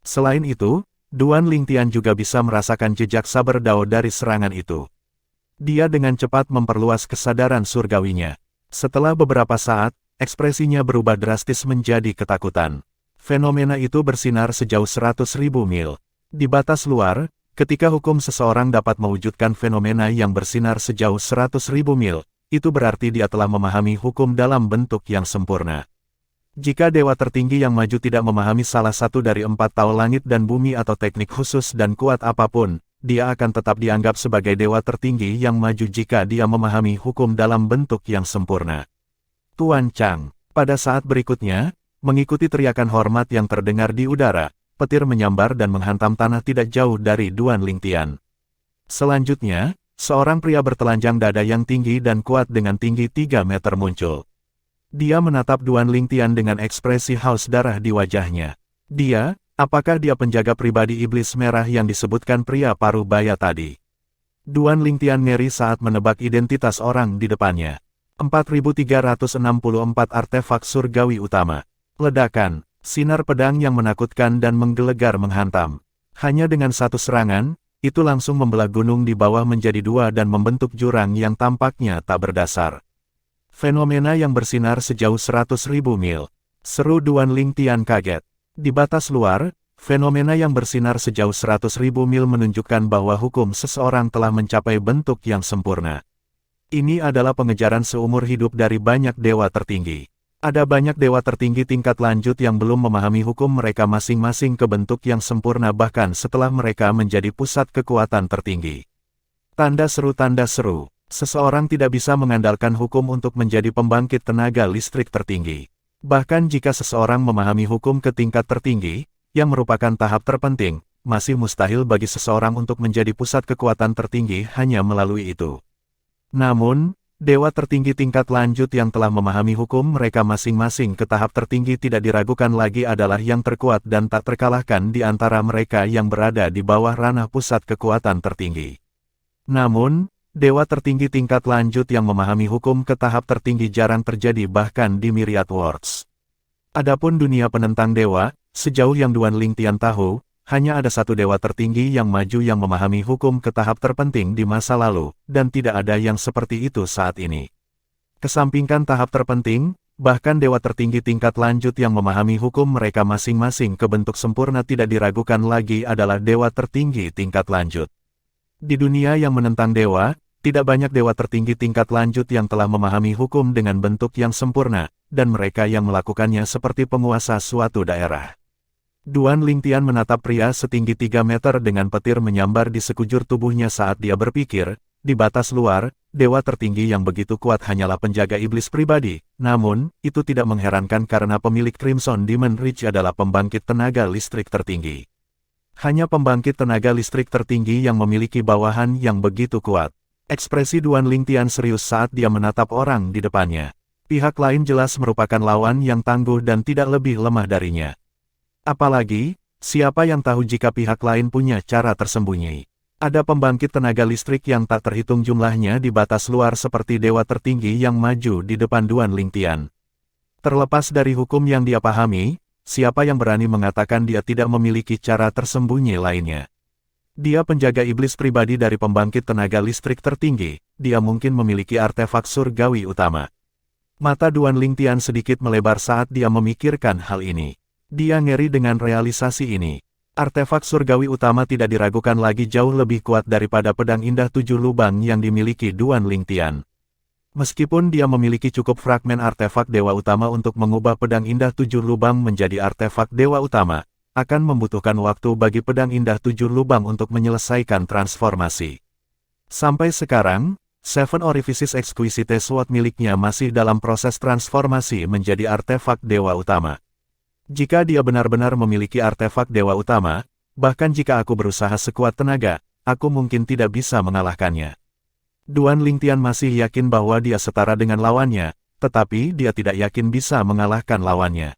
Selain itu, Duan Lingtian juga bisa merasakan jejak saber Dao dari serangan itu. Dia dengan cepat memperluas kesadaran surgawinya. Setelah beberapa saat, ekspresinya berubah drastis menjadi ketakutan. Fenomena itu bersinar sejauh 100.000 mil. Di batas luar, ketika hukum seseorang dapat mewujudkan fenomena yang bersinar sejauh 100.000 mil, itu berarti dia telah memahami hukum dalam bentuk yang sempurna. Jika dewa tertinggi yang maju tidak memahami salah satu dari 4 tahu langit dan bumi atau teknik khusus dan kuat apapun, dia akan tetap dianggap sebagai dewa tertinggi yang maju jika dia memahami hukum dalam bentuk yang sempurna. Tuan Chang, pada saat berikutnya, mengikuti teriakan hormat yang terdengar di udara, petir menyambar dan menghantam tanah tidak jauh dari Duan Lingtian. Selanjutnya, seorang pria bertelanjang dada yang tinggi dan kuat dengan tinggi 3 meter muncul. Dia menatap Duan Lingtian dengan ekspresi haus darah di wajahnya. Dia, apakah dia penjaga pribadi iblis merah yang disebutkan pria paruh baya tadi? Duan Lingtian ngeri saat menebak identitas orang di depannya. 4364 artefak surgawi utama. Ledakan, sinar pedang yang menakutkan dan menggelegar menghantam. Hanya dengan satu serangan, itu langsung membelah gunung di bawah menjadi 2 dan membentuk jurang yang tampaknya tak berdasar. Fenomena yang bersinar sejauh 100.000 mil. Seru Duan Lingtian kaget. Di batas luar, fenomena yang bersinar sejauh 100.000 mil menunjukkan bahwa hukum seseorang telah mencapai bentuk yang sempurna. Ini adalah pengejaran seumur hidup dari banyak dewa tertinggi. Ada banyak dewa tertinggi tingkat lanjut yang belum memahami hukum mereka masing-masing ke bentuk yang sempurna bahkan setelah mereka menjadi pusat kekuatan tertinggi. Tanda seru. Seseorang tidak bisa mengandalkan hukum untuk menjadi pembangkit tenaga listrik tertinggi. Bahkan jika seseorang memahami hukum ke tingkat tertinggi, yang merupakan tahap terpenting, masih mustahil bagi seseorang untuk menjadi pusat kekuatan tertinggi hanya melalui itu. Namun, dewa tertinggi tingkat lanjut yang telah memahami hukum mereka masing-masing ke tahap tertinggi tidak diragukan lagi adalah yang terkuat dan tak terkalahkan di antara mereka yang berada di bawah ranah pusat kekuatan tertinggi. Namun, dewa tertinggi tingkat lanjut yang memahami hukum ke tahap tertinggi jarang terjadi bahkan di Myriad Worlds. Adapun dunia penentang dewa, sejauh yang Duan Lingtian tahu, hanya ada satu dewa tertinggi yang maju yang memahami hukum ke tahap terpenting di masa lalu, dan tidak ada yang seperti itu saat ini. Kesampingkan tahap terpenting, bahkan dewa tertinggi tingkat lanjut yang memahami hukum mereka masing-masing ke bentuk sempurna tidak diragukan lagi adalah dewa tertinggi tingkat lanjut. Di dunia yang menentang dewa, tidak banyak dewa tertinggi tingkat lanjut yang telah memahami hukum dengan bentuk yang sempurna, dan mereka yang melakukannya seperti penguasa suatu daerah. Duan Lingtian menatap pria setinggi 3 meter dengan petir menyambar di sekujur tubuhnya saat dia berpikir, di batas luar, dewa tertinggi yang begitu kuat hanyalah penjaga iblis pribadi, namun, itu tidak mengherankan karena pemilik Crimson Demon Ridge adalah pembangkit tenaga listrik tertinggi. Hanya pembangkit tenaga listrik tertinggi yang memiliki bawahan yang begitu kuat. Ekspresi Duan Lingtian serius saat dia menatap orang di depannya. Pihak lain jelas merupakan lawan yang tangguh dan tidak lebih lemah darinya. Apalagi, siapa yang tahu jika pihak lain punya cara tersembunyi. Ada pembangkit tenaga listrik yang tak terhitung jumlahnya di batas luar seperti dewa tertinggi yang maju di depan Duan Lingtian. Terlepas dari hukum yang dia pahami, siapa yang berani mengatakan dia tidak memiliki cara tersembunyi lainnya? Dia penjaga iblis pribadi dari pembangkit tenaga listrik tertinggi, dia mungkin memiliki artefak surgawi utama. Mata Duan Lingtian sedikit melebar saat dia memikirkan hal ini. Dia ngeri dengan realisasi ini. Artefak surgawi utama tidak diragukan lagi jauh lebih kuat daripada pedang indah 7 lubang yang dimiliki Duan Lingtian. Meskipun dia memiliki cukup fragmen artefak dewa utama untuk mengubah pedang indah 7 lubang menjadi artefak dewa utama, akan membutuhkan waktu bagi pedang indah 7 lubang untuk menyelesaikan transformasi. Sampai sekarang, Seven Orifices Exquisite Sword miliknya masih dalam proses transformasi menjadi artefak dewa utama. Jika dia benar-benar memiliki artefak dewa utama, bahkan jika aku berusaha sekuat tenaga, aku mungkin tidak bisa mengalahkannya. Duan Lingtian masih yakin bahwa dia setara dengan lawannya, tetapi dia tidak yakin bisa mengalahkan lawannya.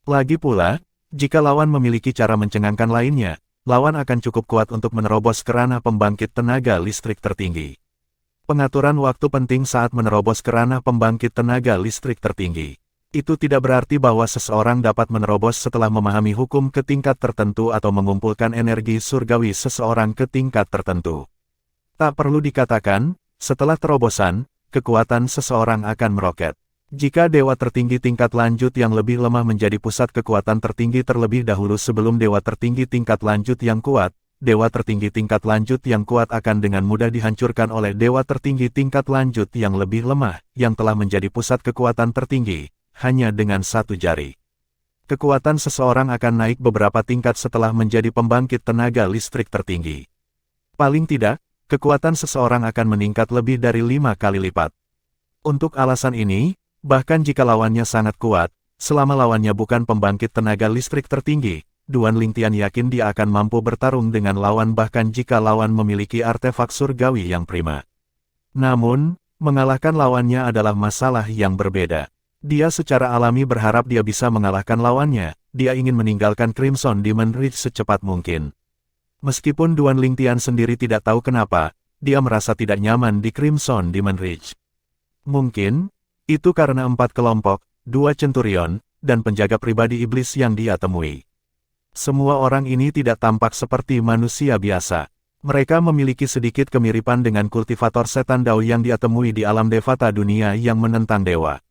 Lagi pula, jika lawan memiliki cara mencengangkan lainnya, lawan akan cukup kuat untuk menerobos ke ranah pembangkit tenaga listrik tertinggi. Pengaturan waktu penting saat menerobos ke ranah pembangkit tenaga listrik tertinggi. Itu tidak berarti bahwa seseorang dapat menerobos setelah memahami hukum ke tingkat tertentu atau mengumpulkan energi surgawi seseorang ke tingkat tertentu. Tak perlu dikatakan, setelah terobosan, kekuatan seseorang akan meroket. Jika dewa tertinggi tingkat lanjut yang lebih lemah menjadi pusat kekuatan tertinggi terlebih dahulu sebelum dewa tertinggi tingkat lanjut yang kuat, dewa tertinggi tingkat lanjut yang kuat akan dengan mudah dihancurkan oleh dewa tertinggi tingkat lanjut yang lebih lemah, yang telah menjadi pusat kekuatan tertinggi, hanya dengan satu jari. Kekuatan seseorang akan naik beberapa tingkat setelah menjadi pembangkit tenaga listrik tertinggi. Paling tidak, kekuatan seseorang akan meningkat lebih dari 5 kali lipat. Untuk alasan ini, bahkan jika lawannya sangat kuat, selama lawannya bukan pembangkit tenaga listrik tertinggi, Duan Lingtian yakin dia akan mampu bertarung dengan lawan bahkan jika lawan memiliki artefak surgawi yang prima. Namun, mengalahkan lawannya adalah masalah yang berbeda. Dia secara alami berharap dia bisa mengalahkan lawannya, dia ingin meninggalkan Crimson Demon Ridge secepat mungkin. Meskipun Duan Lingtian sendiri tidak tahu kenapa, dia merasa tidak nyaman di Crimson Demon Ridge. Mungkin, itu karena 4 kelompok, 2 centurion, dan penjaga pribadi iblis yang dia temui. Semua orang ini tidak tampak seperti manusia biasa. Mereka memiliki sedikit kemiripan dengan kultivator setan Dao yang dia temui di alam Devata dunia yang menentang dewa.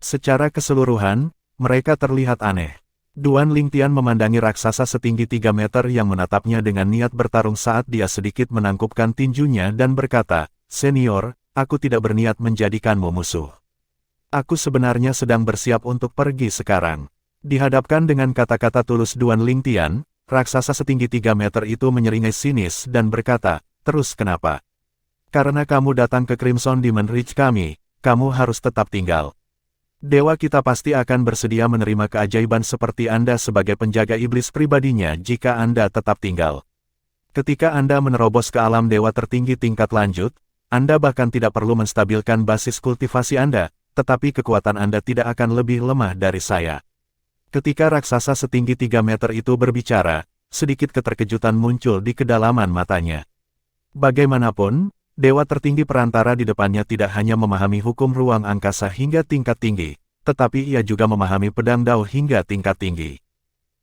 Secara keseluruhan, mereka terlihat aneh. Duan Lingtian memandangi raksasa setinggi 3 meter yang menatapnya dengan niat bertarung saat dia sedikit menangkupkan tinjunya dan berkata, "Senior, aku tidak berniat menjadikanmu musuh. Aku sebenarnya sedang bersiap untuk pergi sekarang." Dihadapkan dengan kata-kata tulus Duan Lingtian, raksasa setinggi 3 meter itu menyeringai sinis dan berkata, "Terus kenapa? Karena kamu datang ke Crimson Demon Ridge kami, kamu harus tetap tinggal. Dewa kita pasti akan bersedia menerima keajaiban seperti Anda sebagai penjaga iblis pribadinya jika Anda tetap tinggal. Ketika Anda menerobos ke alam dewa tertinggi tingkat lanjut, Anda bahkan tidak perlu menstabilkan basis kultivasi Anda, tetapi kekuatan Anda tidak akan lebih lemah dari saya." Ketika raksasa setinggi 3 meter itu berbicara, sedikit keterkejutan muncul di kedalaman matanya. Bagaimanapun, dewa tertinggi perantara di depannya tidak hanya memahami hukum ruang angkasa hingga tingkat tinggi, tetapi ia juga memahami pedang Dao hingga tingkat tinggi.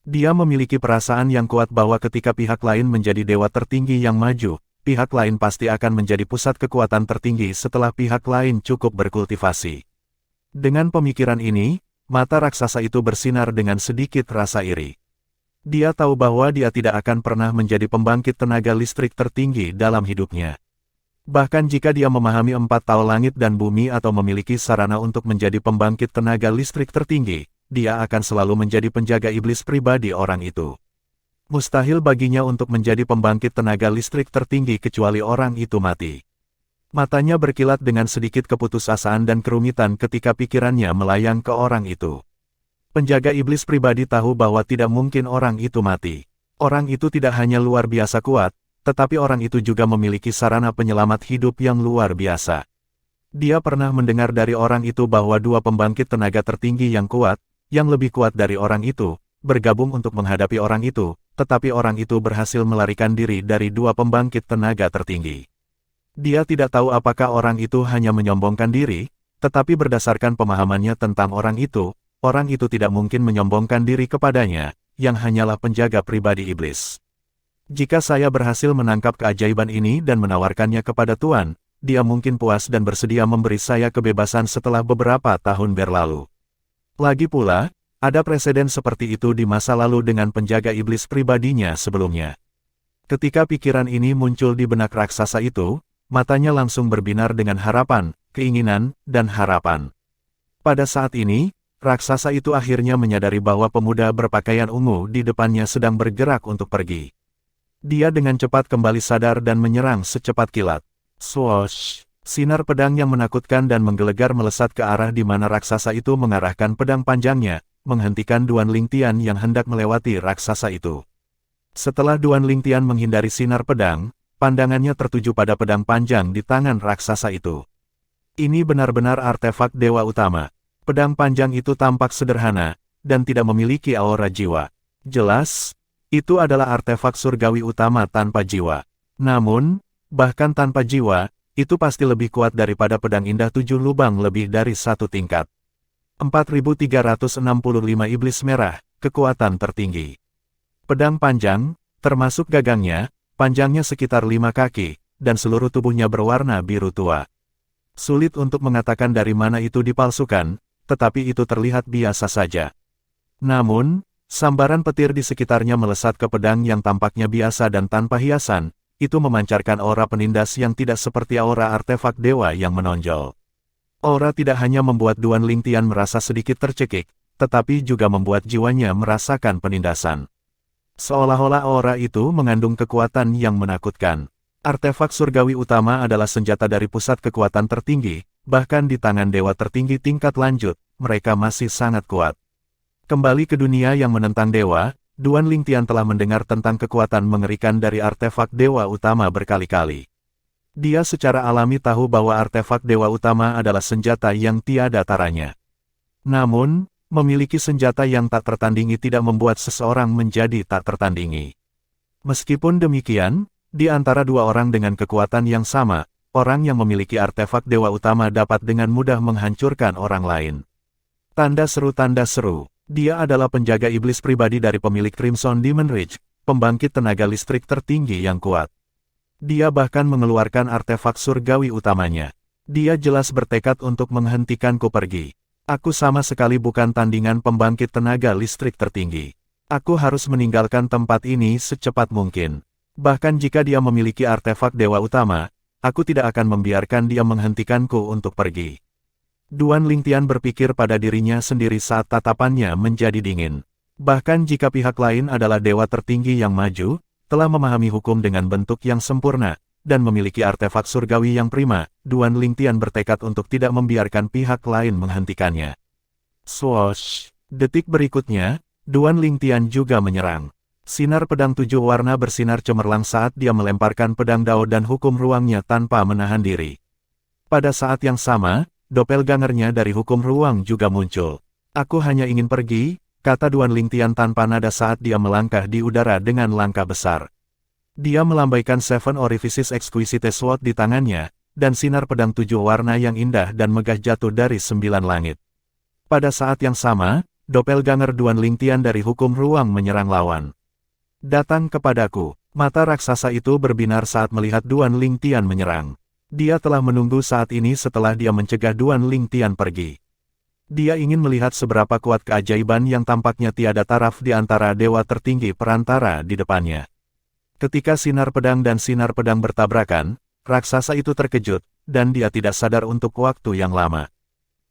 Dia memiliki perasaan yang kuat bahwa ketika pihak lain menjadi dewa tertinggi yang maju, pihak lain pasti akan menjadi pusat kekuatan tertinggi setelah pihak lain cukup berkultivasi. Dengan pemikiran ini, mata raksasa itu bersinar dengan sedikit rasa iri. Dia tahu bahwa dia tidak akan pernah menjadi pembangkit tenaga listrik tertinggi dalam hidupnya. Bahkan jika dia memahami 4 tahu langit dan bumi atau memiliki sarana untuk menjadi pembangkit tenaga listrik tertinggi, dia akan selalu menjadi penjaga iblis pribadi orang itu. Mustahil baginya untuk menjadi pembangkit tenaga listrik tertinggi kecuali orang itu mati. Matanya berkilat dengan sedikit keputusasaan dan kerumitan ketika pikirannya melayang ke orang itu. Penjaga iblis pribadi tahu bahwa tidak mungkin orang itu mati. Orang itu tidak hanya luar biasa kuat, tetapi orang itu juga memiliki sarana penyelamat hidup yang luar biasa. Dia pernah mendengar dari orang itu bahwa 2 pembangkit tenaga tertinggi yang kuat, yang lebih kuat dari orang itu, bergabung untuk menghadapi orang itu, tetapi orang itu berhasil melarikan diri dari 2 pembangkit tenaga tertinggi. Dia tidak tahu apakah orang itu hanya menyombongkan diri, tetapi berdasarkan pemahamannya tentang orang itu tidak mungkin menyombongkan diri kepadanya, yang hanyalah penjaga pribadi iblis. Jika saya berhasil menangkap keajaiban ini dan menawarkannya kepada Tuan, dia mungkin puas dan bersedia memberi saya kebebasan setelah beberapa tahun berlalu. Lagi pula, ada preseden seperti itu di masa lalu dengan penjaga iblis pribadinya sebelumnya. Ketika pikiran ini muncul di benak raksasa itu, matanya langsung berbinar dengan harapan, keinginan, dan harapan. Pada saat ini, raksasa itu akhirnya menyadari bahwa pemuda berpakaian ungu di depannya sedang bergerak untuk pergi. Dia dengan cepat kembali sadar dan menyerang secepat kilat. Swoosh! Sinar pedang yang menakutkan dan menggelegar melesat ke arah di mana raksasa itu mengarahkan pedang panjangnya, menghentikan Duan Lingtian yang hendak melewati raksasa itu. Setelah Duan Lingtian menghindari sinar pedang, pandangannya tertuju pada pedang panjang di tangan raksasa itu. Ini benar-benar artefak dewa utama. Pedang panjang itu tampak sederhana, dan tidak memiliki aura jiwa. Jelas, itu adalah artefak surgawi utama tanpa jiwa. Namun, bahkan tanpa jiwa, itu pasti lebih kuat daripada pedang indah 7 lubang lebih dari 1 tingkat. 4365 Iblis Merah, kekuatan tertinggi. Pedang panjang, termasuk gagangnya, panjangnya sekitar 5 kaki, dan seluruh tubuhnya berwarna biru tua. Sulit untuk mengatakan dari mana itu dipalsukan, tetapi itu terlihat biasa saja. Namun, sambaran petir di sekitarnya melesat ke pedang yang tampaknya biasa dan tanpa hiasan, itu memancarkan aura penindas yang tidak seperti aura artefak dewa yang menonjol. Aura tidak hanya membuat Duan Lingtian merasa sedikit tercekik, tetapi juga membuat jiwanya merasakan penindasan. Seolah-olah aura itu mengandung kekuatan yang menakutkan. Artefak surgawi utama adalah senjata dari pusat kekuatan tertinggi, bahkan di tangan dewa tertinggi tingkat lanjut, mereka masih sangat kuat. Kembali ke dunia yang menentang dewa, Duan Lingtian telah mendengar tentang kekuatan mengerikan dari artefak dewa utama berkali-kali. Dia secara alami tahu bahwa artefak dewa utama adalah senjata yang tiada taranya. Namun, memiliki senjata yang tak tertandingi tidak membuat seseorang menjadi tak tertandingi. Meskipun demikian, di antara dua orang dengan kekuatan yang sama, orang yang memiliki artefak dewa utama dapat dengan mudah menghancurkan orang lain. Tanda seru. Dia adalah penjaga iblis pribadi dari pemilik Crimson Demon Ridge, pembangkit tenaga listrik tertinggi yang kuat. Dia bahkan mengeluarkan artefak surgawi utamanya. Dia jelas bertekad untuk menghentikanku pergi. Aku sama sekali bukan tandingan pembangkit tenaga listrik tertinggi. Aku harus meninggalkan tempat ini secepat mungkin. Bahkan jika dia memiliki artefak dewa utama, aku tidak akan membiarkan dia menghentikanku untuk pergi. Duan Lingtian berpikir pada dirinya sendiri saat tatapannya menjadi dingin. Bahkan jika pihak lain adalah dewa tertinggi yang maju, telah memahami hukum dengan bentuk yang sempurna, dan memiliki artefak surgawi yang prima, Duan Lingtian bertekad untuk tidak membiarkan pihak lain menghentikannya. Swoosh! Detik berikutnya, Duan Lingtian juga menyerang. Sinar pedang 7 warna bersinar cemerlang saat dia melemparkan pedang Dao dan hukum ruangnya tanpa menahan diri. Pada saat yang sama, doppelgangernya dari hukum ruang juga muncul. Aku hanya ingin pergi, kata Duan Lingtian tanpa nada saat dia melangkah di udara dengan langkah besar. Dia melambaikan Seven Orifices Exquisite Sword di tangannya, dan sinar pedang 7 warna yang indah dan megah jatuh dari 9 langit. Pada saat yang sama, doppelganger Duan Lingtian dari hukum ruang menyerang lawan. Datang kepadaku. Mata raksasa itu berbinar saat melihat Duan Lingtian menyerang. Dia telah menunggu saat ini setelah dia mencegah Duan Lingtian pergi. Dia ingin melihat seberapa kuat keajaiban yang tampaknya tiada taraf di antara dewa tertinggi perantara di depannya. Ketika sinar pedang dan sinar pedang bertabrakan, raksasa itu terkejut, dan dia tidak sadar untuk waktu yang lama.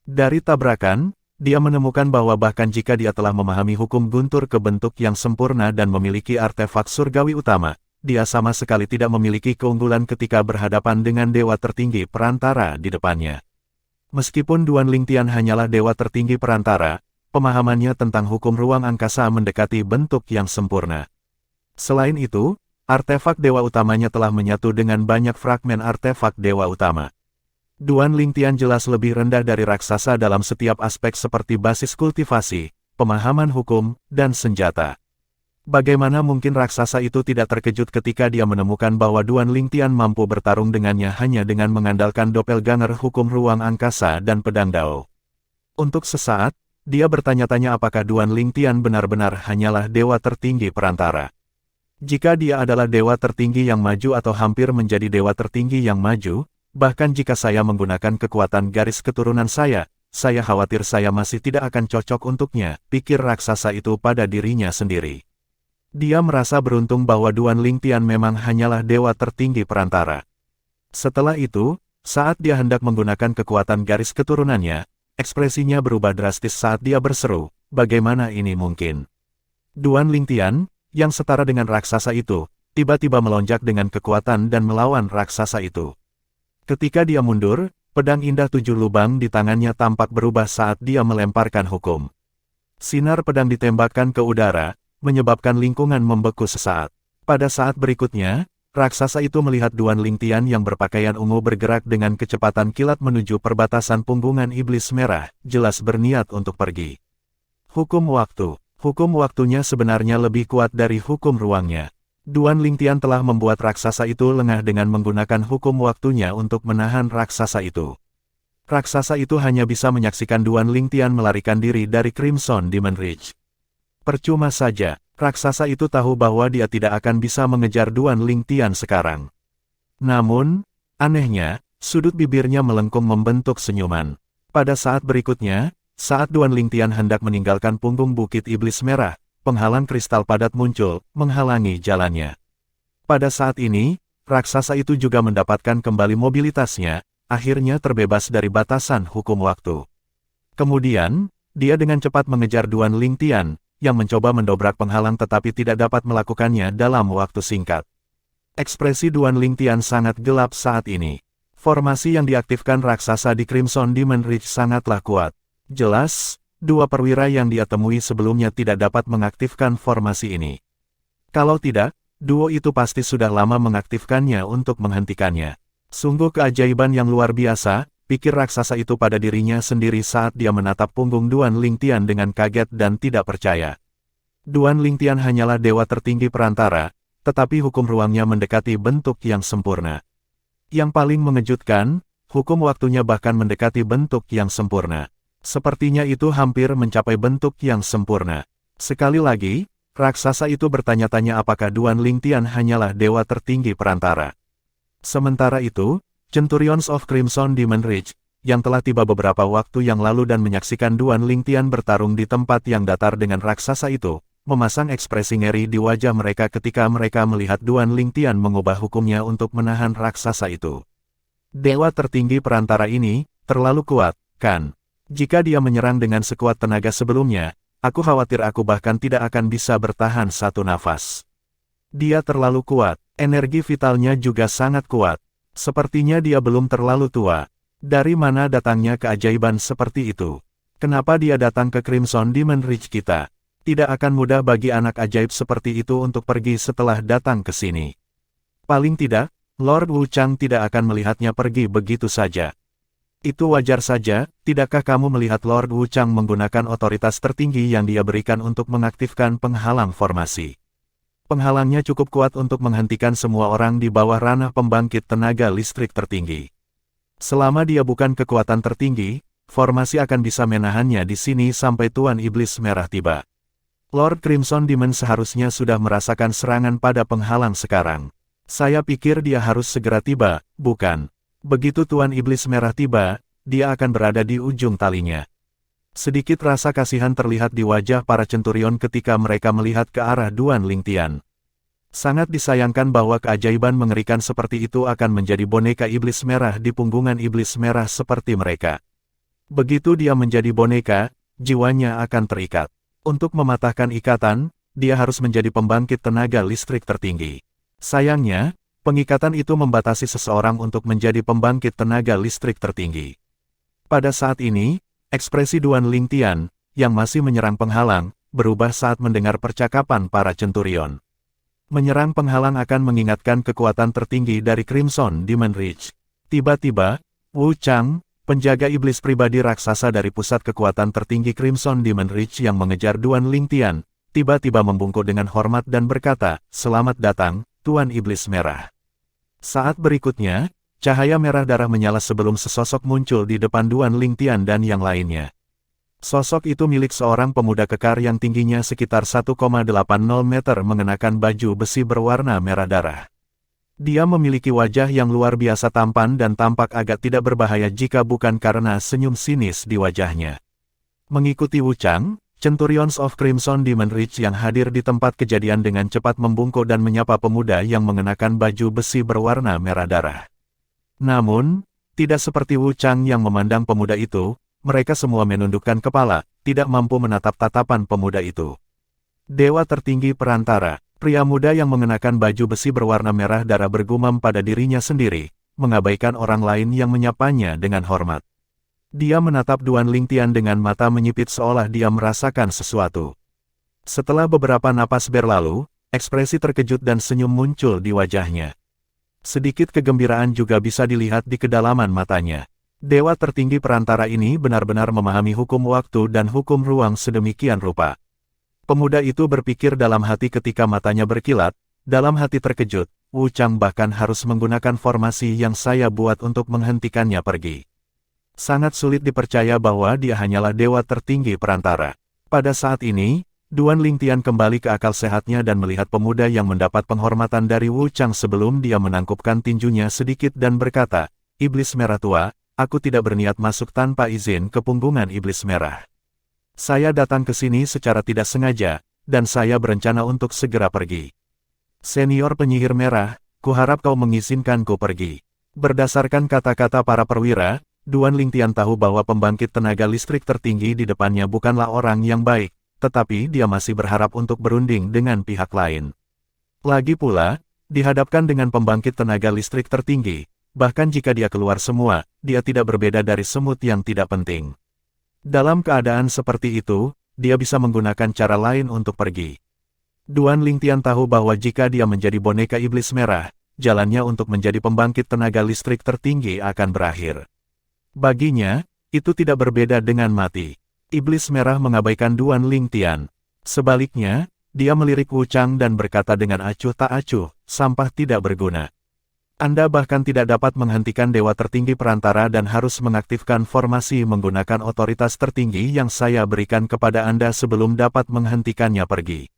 Dari tabrakan, dia menemukan bahwa bahkan jika dia telah memahami hukum guntur ke bentuk yang sempurna dan memiliki artefak surgawi utama, dia sama sekali tidak memiliki keunggulan ketika berhadapan dengan dewa tertinggi perantara di depannya. Meskipun Duan Lingtian hanyalah dewa tertinggi perantara, pemahamannya tentang hukum ruang angkasa mendekati bentuk yang sempurna. Selain itu, artefak dewa utamanya telah menyatu dengan banyak fragmen artefak dewa utama. Duan Lingtian jelas lebih rendah dari raksasa dalam setiap aspek seperti basis kultivasi, pemahaman hukum, dan senjata. Bagaimana mungkin raksasa itu tidak terkejut ketika dia menemukan bahwa Duan Lingtian mampu bertarung dengannya hanya dengan mengandalkan doppelganger hukum ruang angkasa dan pedang Dao. Untuk sesaat, dia bertanya-tanya apakah Duan Lingtian benar-benar hanyalah dewa tertinggi perantara. Jika dia adalah dewa tertinggi yang maju atau hampir menjadi dewa tertinggi yang maju, bahkan jika saya menggunakan kekuatan garis keturunan saya khawatir saya masih tidak akan cocok untuknya, pikir raksasa itu pada dirinya sendiri. Dia merasa beruntung bahwa Duan Lingtian memang hanyalah dewa tertinggi perantara. Setelah itu, saat dia hendak menggunakan kekuatan garis keturunannya, ekspresinya berubah drastis saat dia berseru, bagaimana ini mungkin? Duan Lingtian, yang setara dengan raksasa itu, tiba-tiba melonjak dengan kekuatan dan melawan raksasa itu. Ketika dia mundur, pedang indah 7 lubang di tangannya tampak berubah saat dia melemparkan hukum. Sinar pedang ditembakkan ke udara, menyebabkan lingkungan membeku sesaat. Pada saat berikutnya, raksasa itu melihat Duan Lingtian yang berpakaian ungu bergerak dengan kecepatan kilat menuju perbatasan punggungan iblis merah, jelas berniat untuk pergi. Hukum waktu. Hukum waktunya sebenarnya lebih kuat dari hukum ruangnya. Duan Lingtian telah membuat raksasa itu lengah dengan menggunakan hukum waktunya untuk menahan raksasa itu. Raksasa itu hanya bisa menyaksikan Duan Lingtian melarikan diri dari Crimson Demon Ridge. Percuma saja, raksasa itu tahu bahwa dia tidak akan bisa mengejar Duan Lingtian sekarang. Namun, anehnya, sudut bibirnya melengkung membentuk senyuman. Pada saat berikutnya, saat Duan Lingtian hendak meninggalkan punggung Bukit Iblis Merah, penghalang kristal padat muncul, menghalangi jalannya. Pada saat ini, raksasa itu juga mendapatkan kembali mobilitasnya, akhirnya terbebas dari batasan hukum waktu. Kemudian, dia dengan cepat mengejar Duan Lingtian, yang mencoba mendobrak penghalang tetapi tidak dapat melakukannya dalam waktu singkat. Ekspresi Duan Lingtian sangat gelap saat ini. Formasi yang diaktifkan raksasa di Crimson Demon Ridge sangatlah kuat. Jelas, dua perwira yang dia temui sebelumnya tidak dapat mengaktifkan formasi ini. Kalau tidak, duo itu pasti sudah lama mengaktifkannya untuk menghentikannya. Sungguh keajaiban yang luar biasa, pikir raksasa itu pada dirinya sendiri saat dia menatap punggung Duan Lingtian dengan kaget dan tidak percaya. Duan Lingtian hanyalah dewa tertinggi perantara, tetapi hukum ruangnya mendekati bentuk yang sempurna. Yang paling mengejutkan, hukum waktunya bahkan mendekati bentuk yang sempurna. Sepertinya itu hampir mencapai bentuk yang sempurna. Sekali lagi, raksasa itu bertanya-tanya apakah Duan Lingtian hanyalah dewa tertinggi perantara. Sementara itu, Centurions of Crimson Demon Ridge, yang telah tiba beberapa waktu yang lalu dan menyaksikan Duan Lingtian bertarung di tempat yang datar dengan raksasa itu, memasang ekspresi ngeri di wajah mereka ketika mereka melihat Duan Lingtian mengubah hukumnya untuk menahan raksasa itu. Dewa tertinggi perantara ini, terlalu kuat, kan? Jika dia menyerang dengan sekuat tenaga sebelumnya, aku khawatir aku bahkan tidak akan bisa bertahan satu nafas. Dia terlalu kuat, energi vitalnya juga sangat kuat. Sepertinya dia belum terlalu tua. Dari mana datangnya keajaiban seperti itu? Kenapa dia datang ke Crimson Demon Ridge kita? Tidak akan mudah bagi anak ajaib seperti itu untuk pergi setelah datang ke sini. Paling tidak, Lord Wu Chang tidak akan melihatnya pergi begitu saja. Itu wajar saja, tidakkah kamu melihat Lord Wu Chang menggunakan otoritas tertinggi yang dia berikan untuk mengaktifkan penghalang formasi? Penghalangnya cukup kuat untuk menghentikan semua orang di bawah ranah pembangkit tenaga listrik tertinggi. Selama dia bukan kekuatan tertinggi, formasi akan bisa menahannya di sini sampai Tuan Iblis Merah tiba. Lord Crimson Demon seharusnya sudah merasakan serangan pada penghalang sekarang. Saya pikir dia harus segera tiba, bukan? Begitu Tuan Iblis Merah tiba, dia akan berada di ujung talinya. Sedikit rasa kasihan terlihat di wajah para centurion ketika mereka melihat ke arah Duan Lingtian. Sangat disayangkan bahwa keajaiban mengerikan seperti itu akan menjadi boneka Iblis Merah di punggungan Iblis Merah seperti mereka. Begitu dia menjadi boneka, jiwanya akan terikat. Untuk mematahkan ikatan, dia harus menjadi pembangkit tenaga listrik tertinggi. Sayangnya, pengikatan itu membatasi seseorang untuk menjadi pembangkit tenaga listrik tertinggi. Pada saat ini, ekspresi Duan Lingtian, yang masih menyerang penghalang, berubah saat mendengar percakapan para centurion. Menyerang penghalang akan mengingatkan kekuatan tertinggi dari Crimson Demon Ridge. Tiba-tiba, Wu Chang, penjaga iblis pribadi raksasa dari pusat kekuatan tertinggi Crimson Demon Ridge yang mengejar Duan Lingtian, tiba-tiba membungkuk dengan hormat dan berkata, "Selamat datang, Tuan Iblis Merah." Saat berikutnya, cahaya merah darah menyala sebelum sesosok muncul di depan Duan Lingtian dan yang lainnya. Sosok itu milik seorang pemuda kekar yang tingginya sekitar 1,80 meter mengenakan baju besi berwarna merah darah. Dia memiliki wajah yang luar biasa tampan dan tampak agak tidak berbahaya jika bukan karena senyum sinis di wajahnya. Mengikuti Wu Chang, Centurions of Crimson Demon Ridge yang hadir di tempat kejadian dengan cepat membungkuk dan menyapa pemuda yang mengenakan baju besi berwarna merah darah. Namun, tidak seperti Wu Chang yang memandang pemuda itu, mereka semua menundukkan kepala, tidak mampu menatap tatapan pemuda itu. Dewa tertinggi perantara, pria muda yang mengenakan baju besi berwarna merah darah bergumam pada dirinya sendiri, mengabaikan orang lain yang menyapanya dengan hormat. Dia menatap Duan Lingtian dengan mata menyipit seolah dia merasakan sesuatu. Setelah beberapa napas berlalu, ekspresi terkejut dan senyum muncul di wajahnya. Sedikit kegembiraan juga bisa dilihat di kedalaman matanya. Dewa tertinggi perantara ini benar-benar memahami hukum waktu dan hukum ruang sedemikian rupa. Pemuda itu berpikir dalam hati ketika matanya berkilat, dalam hati terkejut, Wu Chang bahkan harus menggunakan formasi yang saya buat untuk menghentikannya pergi. Sangat sulit dipercaya bahwa dia hanyalah dewa tertinggi perantara. Pada saat ini, Duan Lingtian kembali ke akal sehatnya dan melihat pemuda yang mendapat penghormatan dari Wu Chang sebelum dia menangkupkan tinjunya sedikit dan berkata, "Iblis merah tua, aku tidak berniat masuk tanpa izin ke punggungan iblis merah. Saya datang ke sini secara tidak sengaja, dan saya berencana untuk segera pergi. Senior penyihir merah, kuharap kau mengizinkanku pergi." Berdasarkan kata-kata para perwira, Duan Lingtian tahu bahwa pembangkit tenaga listrik tertinggi di depannya bukanlah orang yang baik, tetapi dia masih berharap untuk berunding dengan pihak lain. Lagi pula, dihadapkan dengan pembangkit tenaga listrik tertinggi, bahkan jika dia keluar semua, dia tidak berbeda dari semut yang tidak penting. Dalam keadaan seperti itu, dia bisa menggunakan cara lain untuk pergi. Duan Lingtian tahu bahwa jika dia menjadi boneka iblis merah, jalannya untuk menjadi pembangkit tenaga listrik tertinggi akan berakhir. Baginya, itu tidak berbeda dengan mati. Iblis merah mengabaikan Duan Lingtian. Sebaliknya, dia melirik Wu Chang dan berkata dengan acuh tak acuh, "Sampah tidak berguna. Anda bahkan tidak dapat menghentikan dewa tertinggi perantara dan harus mengaktifkan formasi menggunakan otoritas tertinggi yang saya berikan kepada Anda sebelum dapat menghentikannya pergi."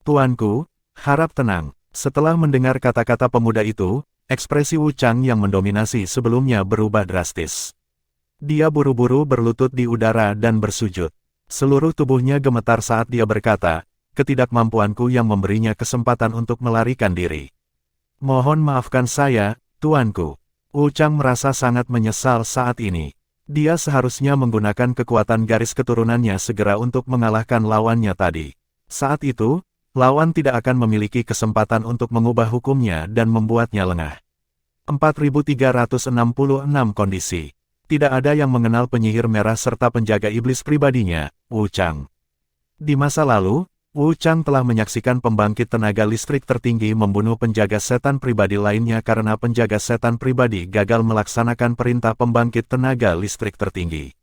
"Tuanku, harap tenang." Setelah mendengar kata-kata pemuda itu, ekspresi Wu Chang yang mendominasi sebelumnya berubah drastis. Dia buru-buru berlutut di udara dan bersujud. Seluruh tubuhnya gemetar saat dia berkata, "Ketidakmampuanku yang memberinya kesempatan untuk melarikan diri. Mohon maafkan saya, tuanku." Wu Chang merasa sangat menyesal saat ini. Dia seharusnya menggunakan kekuatan garis keturunannya segera untuk mengalahkan lawannya tadi. Saat itu, lawan tidak akan memiliki kesempatan untuk mengubah hukumnya dan membuatnya lengah. 4366 kondisi. Tidak ada yang mengenal penyihir merah serta penjaga iblis pribadinya, Wu Chang. Di masa lalu, Wu Chang telah menyaksikan pembangkit tenaga listrik tertinggi membunuh penjaga setan pribadi lainnya karena penjaga setan pribadi gagal melaksanakan perintah pembangkit tenaga listrik tertinggi.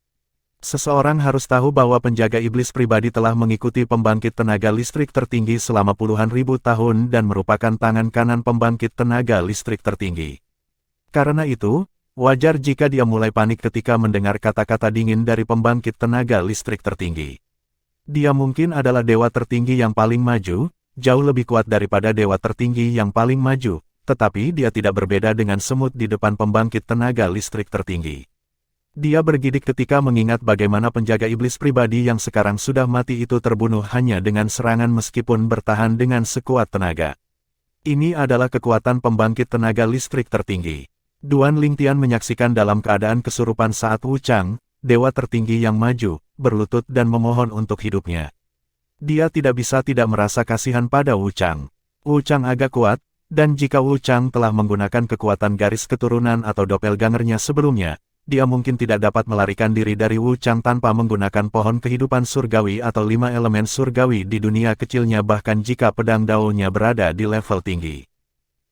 Seseorang harus tahu bahwa penjaga iblis pribadi telah mengikuti pembangkit tenaga listrik tertinggi selama puluhan ribu tahun dan merupakan tangan kanan pembangkit tenaga listrik tertinggi. Karena itu, wajar jika dia mulai panik ketika mendengar kata-kata dingin dari pembangkit tenaga listrik tertinggi. Dia mungkin adalah dewa tertinggi yang paling maju, jauh lebih kuat daripada dewa tertinggi yang paling maju, tetapi dia tidak berbeda dengan semut di depan pembangkit tenaga listrik tertinggi. Dia bergidik ketika mengingat bagaimana penjaga iblis pribadi yang sekarang sudah mati itu terbunuh hanya dengan serangan meskipun bertahan dengan sekuat tenaga. Ini adalah kekuatan pembangkit tenaga listrik tertinggi. Duan Lingtian menyaksikan dalam keadaan kesurupan saat Wu Chang, dewa tertinggi yang maju, berlutut dan memohon untuk hidupnya. Dia tidak bisa tidak merasa kasihan pada Wu Chang. Wu Chang agak kuat, dan jika Wu Chang telah menggunakan kekuatan garis keturunan atau doppelgangernya sebelumnya, dia mungkin tidak dapat melarikan diri dari Wu Chang tanpa menggunakan pohon kehidupan surgawi atau 5 elemen surgawi di dunia kecilnya bahkan jika pedang daunnya berada di level tinggi.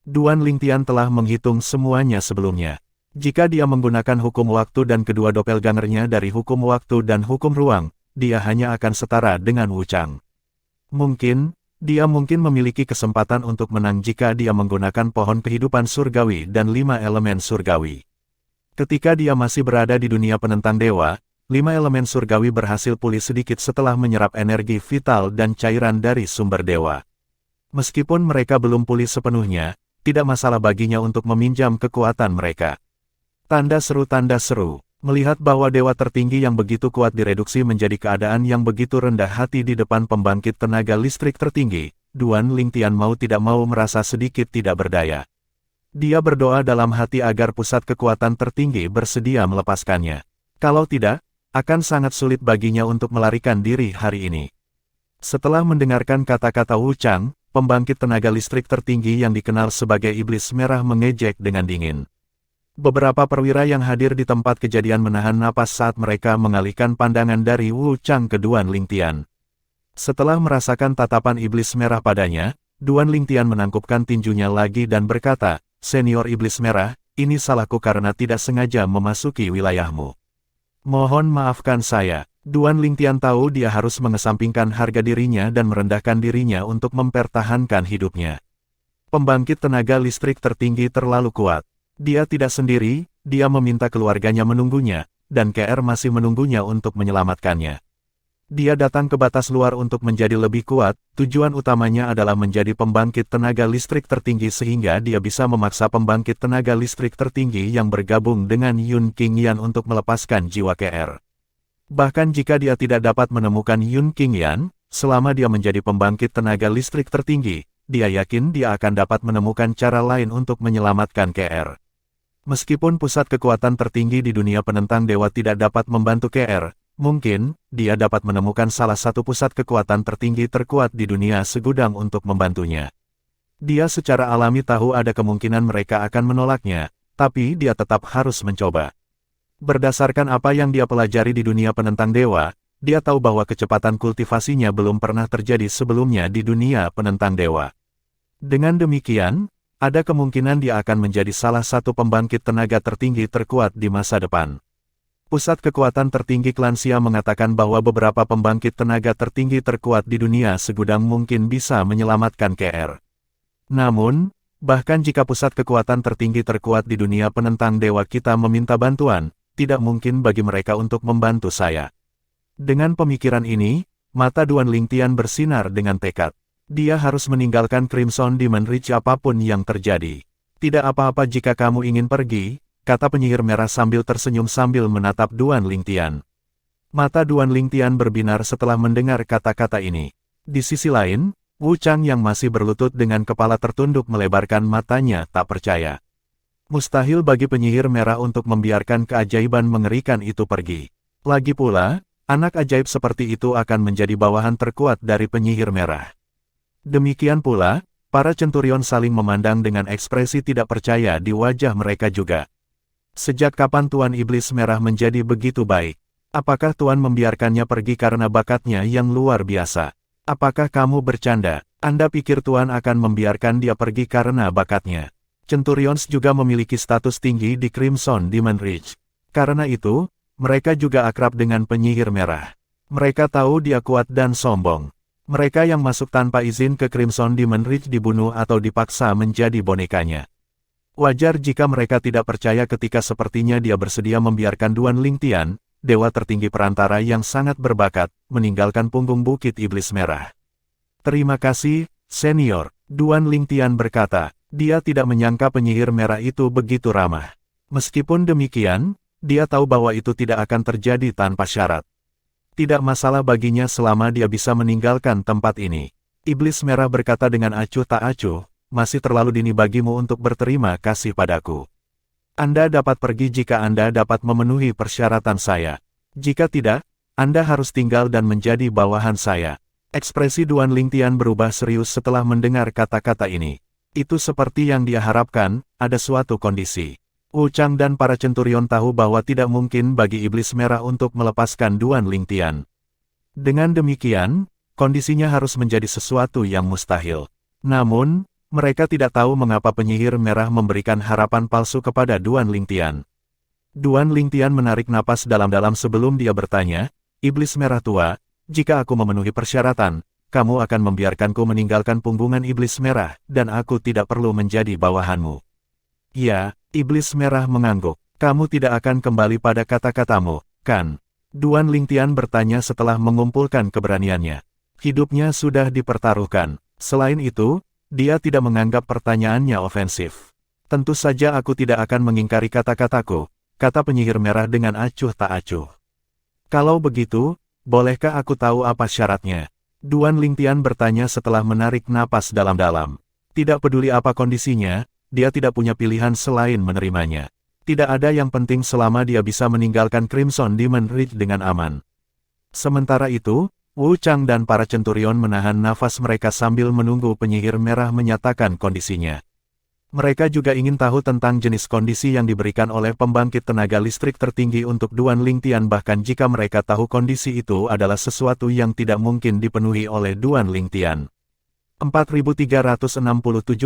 Duan Lingtian telah menghitung semuanya sebelumnya. Jika dia menggunakan hukum waktu dan kedua doppelgangernya dari hukum waktu dan hukum ruang, dia hanya akan setara dengan Wu Chang. Dia mungkin memiliki kesempatan untuk menang jika dia menggunakan pohon kehidupan surgawi dan 5 elemen surgawi. Ketika dia masih berada di dunia penentang dewa, 5 elemen surgawi berhasil pulih sedikit setelah menyerap energi vital dan cairan dari sumber dewa. Meskipun mereka belum pulih sepenuhnya, tidak masalah baginya untuk meminjam kekuatan mereka. Tanda seru, melihat bahwa dewa tertinggi yang begitu kuat direduksi menjadi keadaan yang begitu rendah hati di depan pembangkit tenaga listrik tertinggi, Duan Lingtian mau tidak mau merasa sedikit tidak berdaya. Dia berdoa dalam hati agar pusat kekuatan tertinggi bersedia melepaskannya. Kalau tidak, akan sangat sulit baginya untuk melarikan diri hari ini. Setelah mendengarkan kata-kata Wu Chang, pembangkit tenaga listrik tertinggi yang dikenal sebagai iblis merah mengejek dengan dingin. Beberapa perwira yang hadir di tempat kejadian menahan napas saat mereka mengalihkan pandangan dari Wu Chang ke Duan Lingtian. Setelah merasakan tatapan iblis merah padanya, Duan Lingtian menangkupkan tinjunya lagi dan berkata, "Senior Iblis Merah, ini salahku karena tidak sengaja memasuki wilayahmu. Mohon maafkan saya." Duan Lingtian tahu dia harus mengesampingkan harga dirinya dan merendahkan dirinya untuk mempertahankan hidupnya. Pembangkit tenaga listrik tertinggi terlalu kuat. Dia tidak sendiri, dia meminta keluarganya menunggunya, dan KR masih menunggunya untuk menyelamatkannya. Dia datang ke batas luar untuk menjadi lebih kuat, tujuan utamanya adalah menjadi pembangkit tenaga listrik tertinggi sehingga dia bisa memaksa pembangkit tenaga listrik tertinggi yang bergabung dengan Yun Qingyan untuk melepaskan jiwa KR. Bahkan jika dia tidak dapat menemukan Yun Qingyan, selama dia menjadi pembangkit tenaga listrik tertinggi, dia yakin dia akan dapat menemukan cara lain untuk menyelamatkan KR. Meskipun pusat kekuatan tertinggi di dunia penentang dewa tidak dapat membantu KR, mungkin dia dapat menemukan salah satu pusat kekuatan tertinggi terkuat di dunia segudang untuk membantunya. Dia secara alami tahu ada kemungkinan mereka akan menolaknya, tapi dia tetap harus mencoba. Berdasarkan apa yang dia pelajari di dunia penentang dewa, dia tahu bahwa kecepatan kultivasinya belum pernah terjadi sebelumnya di dunia penentang dewa. Dengan demikian, ada kemungkinan dia akan menjadi salah satu pembangkit tenaga tertinggi terkuat di masa depan. Pusat kekuatan tertinggi Klansia mengatakan bahwa beberapa pembangkit tenaga tertinggi terkuat di dunia segudang mungkin bisa menyelamatkan KR. Namun, bahkan jika pusat kekuatan tertinggi terkuat di dunia penentang dewa kita meminta bantuan, tidak mungkin bagi mereka untuk membantu saya. Dengan pemikiran ini, mata Duan Lingtian bersinar dengan tekad. Dia harus meninggalkan Crimson Demon Ridge apapun yang terjadi. Tidak apa-apa jika kamu ingin pergi, kata penyihir merah sambil tersenyum sambil menatap Duan Lingtian. Mata Duan Lingtian berbinar setelah mendengar kata-kata ini. Di sisi lain, Wu Chang yang masih berlutut dengan kepala tertunduk melebarkan matanya tak percaya. Mustahil bagi penyihir merah untuk membiarkan keajaiban mengerikan itu pergi. Lagi pula, anak ajaib seperti itu akan menjadi bawahan terkuat dari penyihir merah. Demikian pula, para centurion saling memandang dengan ekspresi tidak percaya di wajah mereka juga. Sejak kapan Tuan Iblis Merah menjadi begitu baik? Apakah Tuan membiarkannya pergi karena bakatnya yang luar biasa? Apakah kamu bercanda? Anda pikir Tuan akan membiarkan dia pergi karena bakatnya? Centurions juga memiliki status tinggi di Crimson Demon Ridge. Karena itu, mereka juga akrab dengan penyihir merah. Mereka tahu dia kuat dan sombong. Mereka yang masuk tanpa izin ke Crimson Demon Ridge dibunuh atau dipaksa menjadi bonekanya. Wajar jika mereka tidak percaya ketika sepertinya dia bersedia membiarkan Duan Lingtian, dewa tertinggi perantara yang sangat berbakat, meninggalkan punggung Bukit Iblis Merah. Terima kasih, senior, Duan Lingtian berkata. Dia tidak menyangka penyihir merah itu begitu ramah. Meskipun demikian, dia tahu bahwa itu tidak akan terjadi tanpa syarat. Tidak masalah baginya selama dia bisa meninggalkan tempat ini. Iblis merah berkata dengan acuh tak acuh, masih terlalu dini bagimu untuk berterima kasih padaku. Anda dapat pergi jika Anda dapat memenuhi persyaratan saya. Jika tidak, Anda harus tinggal dan menjadi bawahan saya. Ekspresi Duan Lingtian berubah serius setelah mendengar kata-kata ini. Itu seperti yang dia harapkan, ada suatu kondisi. Wu Chang dan para centurion tahu bahwa tidak mungkin bagi Iblis Merah untuk melepaskan Duan Lingtian. Dengan demikian, kondisinya harus menjadi sesuatu yang mustahil. Namun, mereka tidak tahu mengapa penyihir merah memberikan harapan palsu kepada Duan Lingtian. Duan Lingtian menarik napas dalam-dalam sebelum dia bertanya, Iblis Merah tua, jika aku memenuhi persyaratan, kamu akan membiarkanku meninggalkan punggungan Iblis Merah, dan aku tidak perlu menjadi bawahanmu. Ya, Iblis Merah mengangguk. Kamu tidak akan kembali pada kata-katamu, kan? Duan Lingtian bertanya setelah mengumpulkan keberaniannya. Hidupnya sudah dipertaruhkan. Selain itu, dia tidak menganggap pertanyaannya ofensif. Tentu saja aku tidak akan mengingkari kata-kataku, kata penyihir merah dengan acuh tak acuh. Kalau begitu, bolehkah aku tahu apa syaratnya? Duan Lingtian bertanya setelah menarik napas dalam-dalam. Tidak peduli apa kondisinya, dia tidak punya pilihan selain menerimanya. Tidak ada yang penting selama dia bisa meninggalkan Crimson Demon Ridge dengan aman. Sementara itu, Wu Chang dan para centurion menahan nafas mereka sambil menunggu penyihir merah menyatakan kondisinya. Mereka juga ingin tahu tentang jenis kondisi yang diberikan oleh pembangkit tenaga listrik tertinggi untuk Duan Lingtian, bahkan jika mereka tahu kondisi itu adalah sesuatu yang tidak mungkin dipenuhi oleh Duan Lingtian. 4367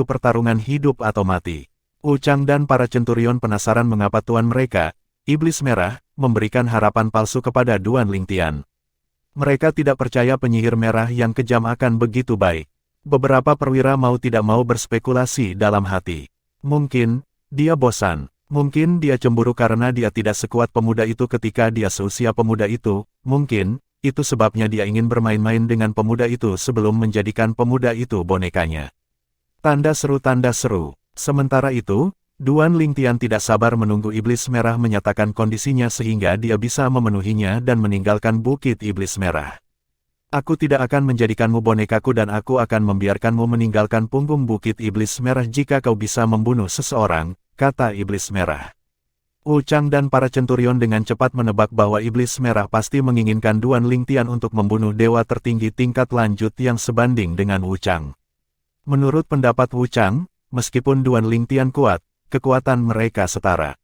pertarungan hidup atau mati. Wu Chang dan para centurion penasaran mengapa tuan mereka, Iblis Merah, memberikan harapan palsu kepada Duan Lingtian. Mereka tidak percaya penyihir merah yang kejam akan begitu baik. Beberapa perwira mau tidak mau berspekulasi dalam hati. Mungkin, dia bosan. Mungkin dia cemburu karena dia tidak sekuat pemuda itu ketika dia seusia pemuda itu. Mungkin, itu sebabnya dia ingin bermain-main dengan pemuda itu sebelum menjadikan pemuda itu bonekanya. Tanda seru. Sementara itu, Duan Lingtian tidak sabar menunggu Iblis Merah menyatakan kondisinya sehingga dia bisa memenuhinya dan meninggalkan Bukit Iblis Merah. Aku tidak akan menjadikanmu bonekaku dan aku akan membiarkanmu meninggalkan punggung Bukit Iblis Merah jika kau bisa membunuh seseorang, kata Iblis Merah. Wu Chang dan para centurion dengan cepat menebak bahwa Iblis Merah pasti menginginkan Duan Lingtian untuk membunuh dewa tertinggi tingkat lanjut yang sebanding dengan Wu Chang. Menurut pendapat Wu Chang, meskipun Duan Lingtian kuat, kekuatan mereka setara.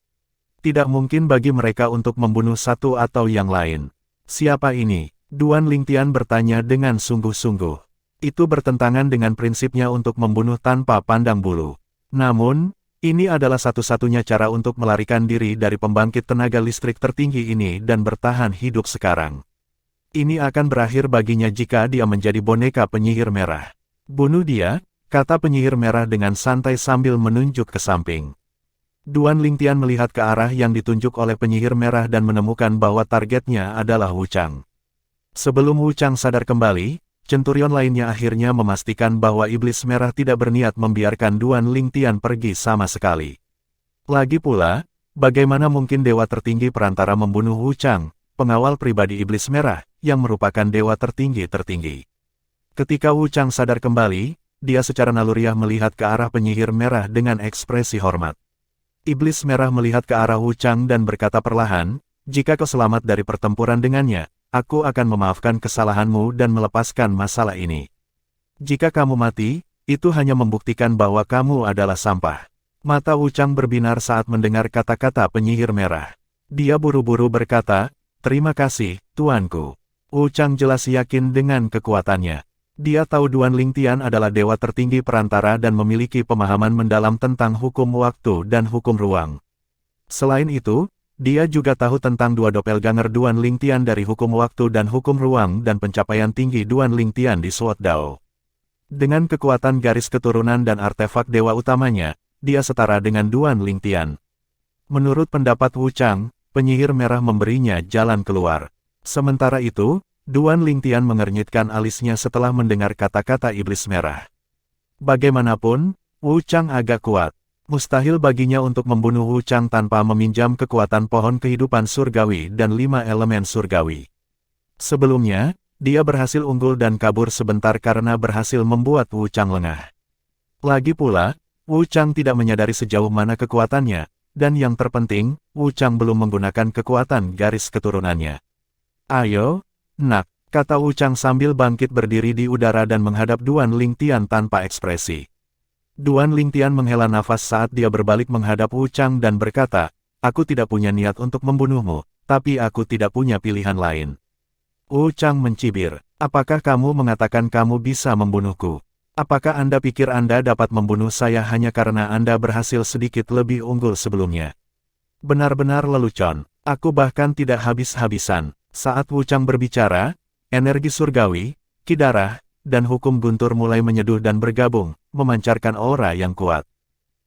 Tidak mungkin bagi mereka untuk membunuh satu atau yang lain. Siapa ini? Duan Lingtian bertanya dengan sungguh-sungguh. Itu bertentangan dengan prinsipnya untuk membunuh tanpa pandang bulu. Namun, ini adalah satu-satunya cara untuk melarikan diri dari pembangkit tenaga listrik tertinggi ini dan bertahan hidup sekarang. Ini akan berakhir baginya jika dia menjadi boneka penyihir merah. Bunuh dia, kata penyihir merah dengan santai sambil menunjuk ke samping. Duan Lingtian melihat ke arah yang ditunjuk oleh penyihir merah dan menemukan bahwa targetnya adalah Wu Chang. Sebelum Wu Chang sadar kembali, centurion lainnya akhirnya memastikan bahwa Iblis Merah tidak berniat membiarkan Duan Lingtian pergi sama sekali. Lagi pula, bagaimana mungkin dewa tertinggi perantara membunuh Wu Chang, pengawal pribadi Iblis Merah, yang merupakan dewa tertinggi. Ketika Wu Chang sadar kembali, dia secara naluriah melihat ke arah penyihir merah dengan ekspresi hormat. Iblis Merah melihat ke arah Wu Chang dan berkata perlahan, jika kau selamat dari pertempuran dengannya, aku akan memaafkan kesalahanmu dan melepaskan masalah ini. Jika kamu mati, itu hanya membuktikan bahwa kamu adalah sampah. Mata Wu Chang berbinar saat mendengar kata-kata penyihir merah. Dia buru-buru berkata, terima kasih, tuanku. Wu Chang jelas yakin dengan kekuatannya. Dia tahu Duan Lingtian adalah dewa tertinggi perantara dan memiliki pemahaman mendalam tentang hukum waktu dan hukum ruang. Selain itu, dia juga tahu tentang dua doppelganger Duan Lingtian dari hukum waktu dan hukum ruang dan pencapaian tinggi Duan Lingtian di Sword Dao. Dengan kekuatan garis keturunan dan artefak dewa utamanya, dia setara dengan Duan Lingtian. Menurut pendapat Wu Chang, penyihir merah memberinya jalan keluar. Sementara itu, Duan Lingtian mengernyitkan alisnya setelah mendengar kata-kata Iblis Merah. Bagaimanapun, Wu Chang agak kuat. Mustahil baginya untuk membunuh Wu Chang tanpa meminjam kekuatan pohon kehidupan surgawi dan 5 elemen surgawi. Sebelumnya, dia berhasil unggul dan kabur sebentar karena berhasil membuat Wu Chang lengah. Lagi pula, Wu Chang tidak menyadari sejauh mana kekuatannya, dan yang terpenting, Wu Chang belum menggunakan kekuatan garis keturunannya. Ayo, nak, kata Wu Chang sambil bangkit berdiri di udara dan menghadap Duan Lingtian tanpa ekspresi. Duan Lingtian menghela nafas saat dia berbalik menghadap Wu Chang dan berkata, aku tidak punya niat untuk membunuhmu, tapi aku tidak punya pilihan lain. Wu Chang mencibir, apakah kamu mengatakan kamu bisa membunuhku? Apakah Anda pikir Anda dapat membunuh saya hanya karena Anda berhasil sedikit lebih unggul sebelumnya? Benar-benar lelucon, aku bahkan tidak habis-habisan. Saat Wu Chang berbicara, energi surgawi, ki darah, dan hukum guntur mulai menyeduh dan bergabung, memancarkan aura yang kuat.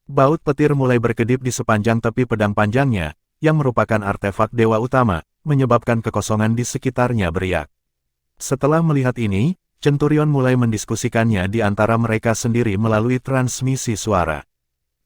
Baut petir mulai berkedip di sepanjang tepi pedang panjangnya, yang merupakan artefak dewa utama, menyebabkan kekosongan di sekitarnya beriak. Setelah melihat ini, centurion mulai mendiskusikannya di antara mereka sendiri melalui transmisi suara.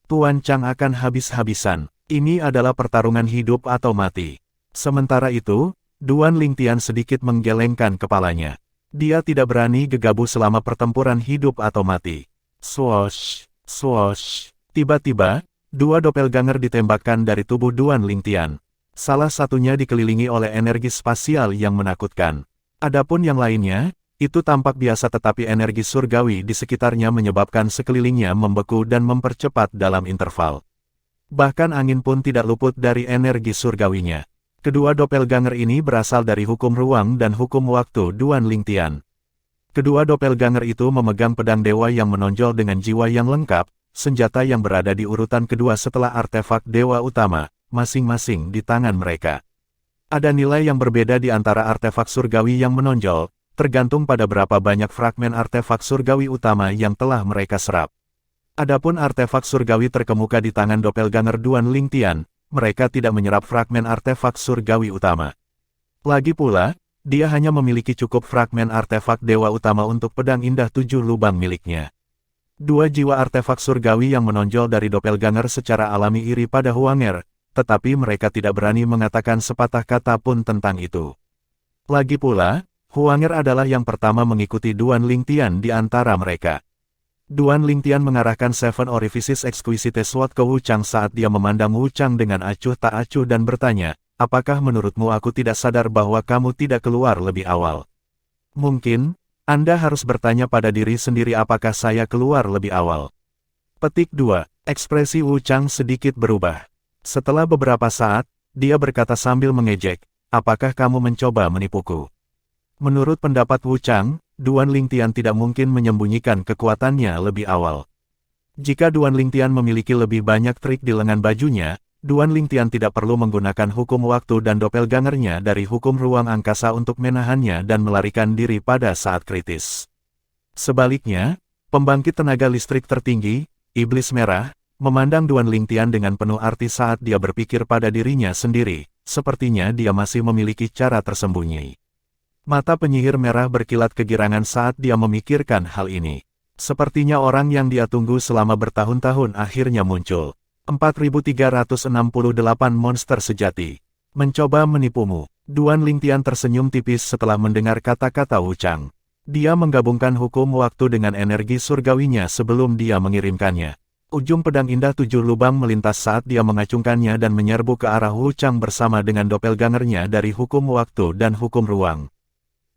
Tuan Chang akan habis-habisan, ini adalah pertarungan hidup atau mati. Sementara itu, Duan Lingtian sedikit menggelengkan kepalanya. Dia tidak berani gegabah selama pertempuran hidup atau mati. Swoosh, swoosh. Tiba-tiba, dua doppelganger ditembakkan dari tubuh Duan Lingtian. Salah satunya dikelilingi oleh energi spasial yang menakutkan. Adapun yang lainnya, Itu tampak biasa tetapi energi surgawi di sekitarnya menyebabkan sekelilingnya membeku dan mempercepat dalam interval. Bahkan angin pun tidak luput dari energi surgawinya. Kedua doppelganger ini berasal dari hukum ruang dan hukum waktu Duan Lingtian. Kedua doppelganger itu memegang pedang dewa yang menonjol dengan jiwa yang lengkap, senjata yang berada di urutan kedua setelah artefak dewa utama, masing-masing di tangan mereka. Ada nilai yang berbeda di antara artefak surgawi yang menonjol, tergantung pada berapa banyak fragmen artefak surgawi utama yang telah mereka serap. Adapun artefak surgawi terkemuka di tangan doppelganger Duan Lingtian, mereka tidak menyerap fragmen artefak surgawi utama. Lagi pula, dia hanya memiliki cukup fragmen artefak dewa utama untuk pedang indah 7 lubang miliknya. Dua jiwa artefak surgawi yang menonjol dari doppelganger secara alami iri pada Huanger, tetapi mereka tidak berani mengatakan sepatah kata pun tentang itu. Lagi pula, Huanger adalah yang pertama mengikuti Duan Lingtian di antara mereka. Duan Lingtian mengarahkan Seven Orifices Exquisite Sword ke Wu Chang saat dia memandang Wu Chang dengan acuh tak acuh dan bertanya, apakah menurutmu aku tidak sadar bahwa kamu tidak keluar lebih awal? Mungkin, Anda harus bertanya pada diri sendiri apakah saya keluar lebih awal. Petik 2. Ekspresi Wu Chang sedikit berubah. Setelah beberapa saat, dia berkata sambil mengejek, apakah kamu mencoba menipuku? Menurut pendapat Wu Chang, Duan Lingtian tidak mungkin menyembunyikan kekuatannya lebih awal. Jika Duan Lingtian memiliki lebih banyak trik di lengan bajunya, Duan Lingtian tidak perlu menggunakan hukum waktu dan doppelgangernya dari hukum ruang angkasa untuk menahannya dan melarikan diri pada saat kritis. Sebaliknya, pembangkit tenaga listrik tertinggi, Iblis Merah, memandang Duan Lingtian dengan penuh arti saat dia berpikir pada dirinya sendiri, sepertinya dia masih memiliki cara tersembunyi. Mata penyihir merah berkilat kegirangan saat dia memikirkan hal ini. Sepertinya orang yang dia tunggu selama bertahun-tahun akhirnya muncul. 4368 monster sejati. Mencoba menipumu. Duan Lingtian tersenyum tipis setelah mendengar kata-kata Wu Chang. Dia menggabungkan hukum waktu dengan energi surgawinya sebelum dia mengirimkannya. Ujung pedang indah 7 lubang melintas saat dia mengacungkannya dan menyerbu ke arah Wu Chang bersama dengan doppelgangernya dari hukum waktu dan hukum ruang.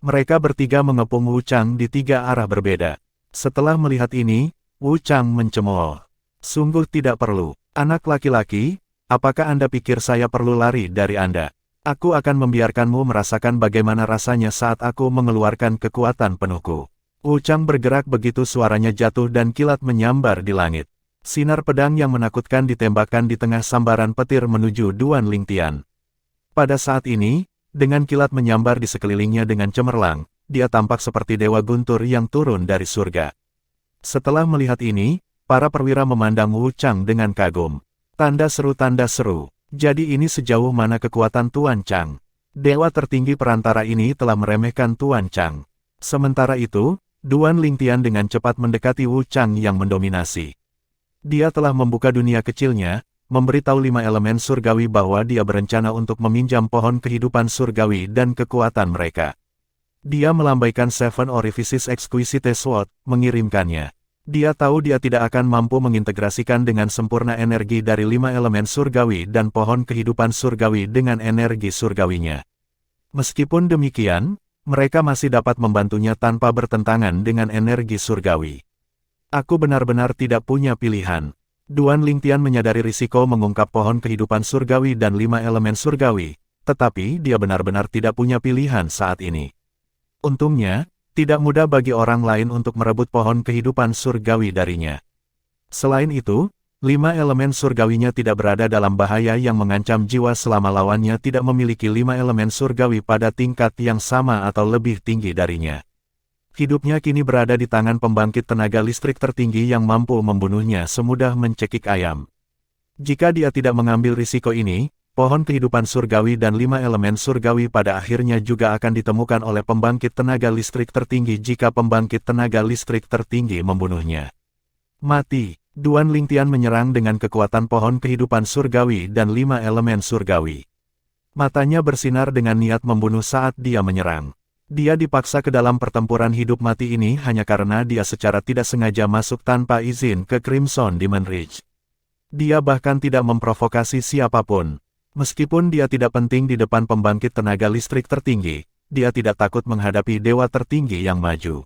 Mereka bertiga mengepung Wu Chang di 3 arah berbeda. Setelah melihat ini, Wu Chang mencemooh. Sungguh tidak perlu. Anak laki-laki, apakah Anda pikir saya perlu lari dari Anda? Aku akan membiarkanmu merasakan bagaimana rasanya saat aku mengeluarkan kekuatan penuhku. Wu Chang bergerak begitu suaranya jatuh dan kilat menyambar di langit. Sinar pedang yang menakutkan ditembakkan di tengah sambaran petir menuju Duan Lingtian. Pada saat ini, dengan kilat menyambar di sekelilingnya dengan cemerlang, dia tampak seperti dewa guntur yang turun dari surga. Setelah melihat ini, para perwira memandang Wu Chang dengan kagum. Tanda seru, jadi ini sejauh mana kekuatan Tuan Chang. Dewa tertinggi perantara ini telah meremehkan Tuan Chang. Sementara itu, Duan Lingtian dengan cepat mendekati Wu Chang yang mendominasi. Dia telah membuka dunia kecilnya, memberitahu 5 elemen surgawi bahwa dia berencana untuk meminjam pohon kehidupan surgawi dan kekuatan mereka. Dia melambaikan Seven Orifices Exquisite Sword, mengirimkannya. Dia tahu dia tidak akan mampu mengintegrasikan dengan sempurna energi dari 5 elemen surgawi dan pohon kehidupan surgawi dengan energi surgawinya. Meskipun demikian, mereka masih dapat membantunya tanpa bertentangan dengan energi surgawi. Aku benar-benar tidak punya pilihan. Duan Lingtian menyadari risiko mengungkap pohon kehidupan surgawi dan 5 elemen surgawi, tetapi dia benar-benar tidak punya pilihan saat ini. Untungnya, tidak mudah bagi orang lain untuk merebut pohon kehidupan surgawi darinya. Selain itu, 5 elemen surgawinya tidak berada dalam bahaya yang mengancam jiwa selama lawannya tidak memiliki 5 elemen surgawi pada tingkat yang sama atau lebih tinggi darinya. Hidupnya kini berada di tangan pembangkit tenaga listrik tertinggi yang mampu membunuhnya semudah mencekik ayam. Jika dia tidak mengambil risiko ini, pohon kehidupan surgawi dan 5 elemen surgawi pada akhirnya juga akan ditemukan oleh pembangkit tenaga listrik tertinggi jika pembangkit tenaga listrik tertinggi membunuhnya. Mati. Duan Lingtian menyerang dengan kekuatan pohon kehidupan surgawi dan 5 elemen surgawi. Matanya bersinar dengan niat membunuh saat dia menyerang. Dia dipaksa ke dalam pertempuran hidup mati ini hanya karena dia secara tidak sengaja masuk tanpa izin ke Crimson Demon Ridge. Dia bahkan tidak memprovokasi siapapun. Meskipun dia tidak penting di depan pembangkit tenaga listrik tertinggi, dia tidak takut menghadapi dewa tertinggi yang maju.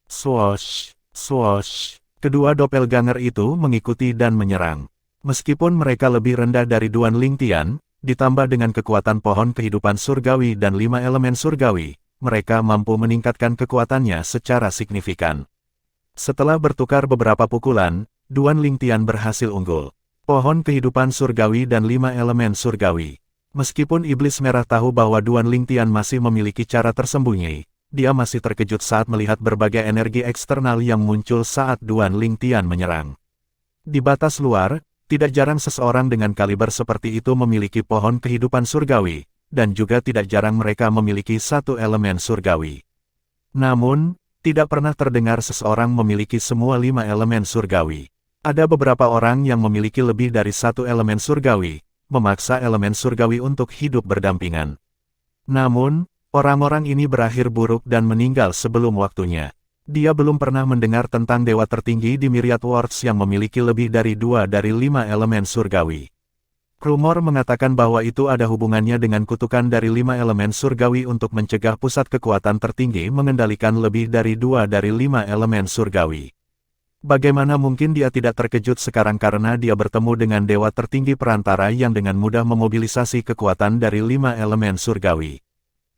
Swoosh, swoosh. Kedua doppelganger itu mengikuti dan menyerang. Meskipun mereka lebih rendah dari Duan Lingtian, ditambah dengan kekuatan pohon kehidupan surgawi dan 5 elemen surgawi, mereka mampu meningkatkan kekuatannya secara signifikan. Setelah bertukar beberapa pukulan, Duan Lingtian berhasil unggul. Pohon kehidupan surgawi dan 5 elemen surgawi. Meskipun Iblis Merah tahu bahwa Duan Lingtian masih memiliki cara tersembunyi, dia masih terkejut saat melihat berbagai energi eksternal yang muncul saat Duan Lingtian menyerang. Di batas luar, tidak jarang seseorang dengan kaliber seperti itu memiliki pohon kehidupan surgawi, dan juga tidak jarang mereka memiliki 1 elemen surgawi. Namun, tidak pernah terdengar seseorang memiliki semua 5 elemen surgawi. Ada beberapa orang yang memiliki lebih dari 1 elemen surgawi, memaksa elemen surgawi untuk hidup berdampingan. Namun, orang-orang ini berakhir buruk dan meninggal sebelum waktunya. Dia belum pernah mendengar tentang dewa tertinggi di Myriad Worlds yang memiliki lebih dari 2 dari 5 elemen surgawi. Rumor mengatakan bahwa itu ada hubungannya dengan kutukan dari 5 elemen surgawi untuk mencegah pusat kekuatan tertinggi mengendalikan lebih dari 2 dari 5 elemen surgawi. Bagaimana mungkin dia tidak terkejut sekarang karena dia bertemu dengan dewa tertinggi perantara yang dengan mudah memobilisasi kekuatan dari 5 elemen surgawi.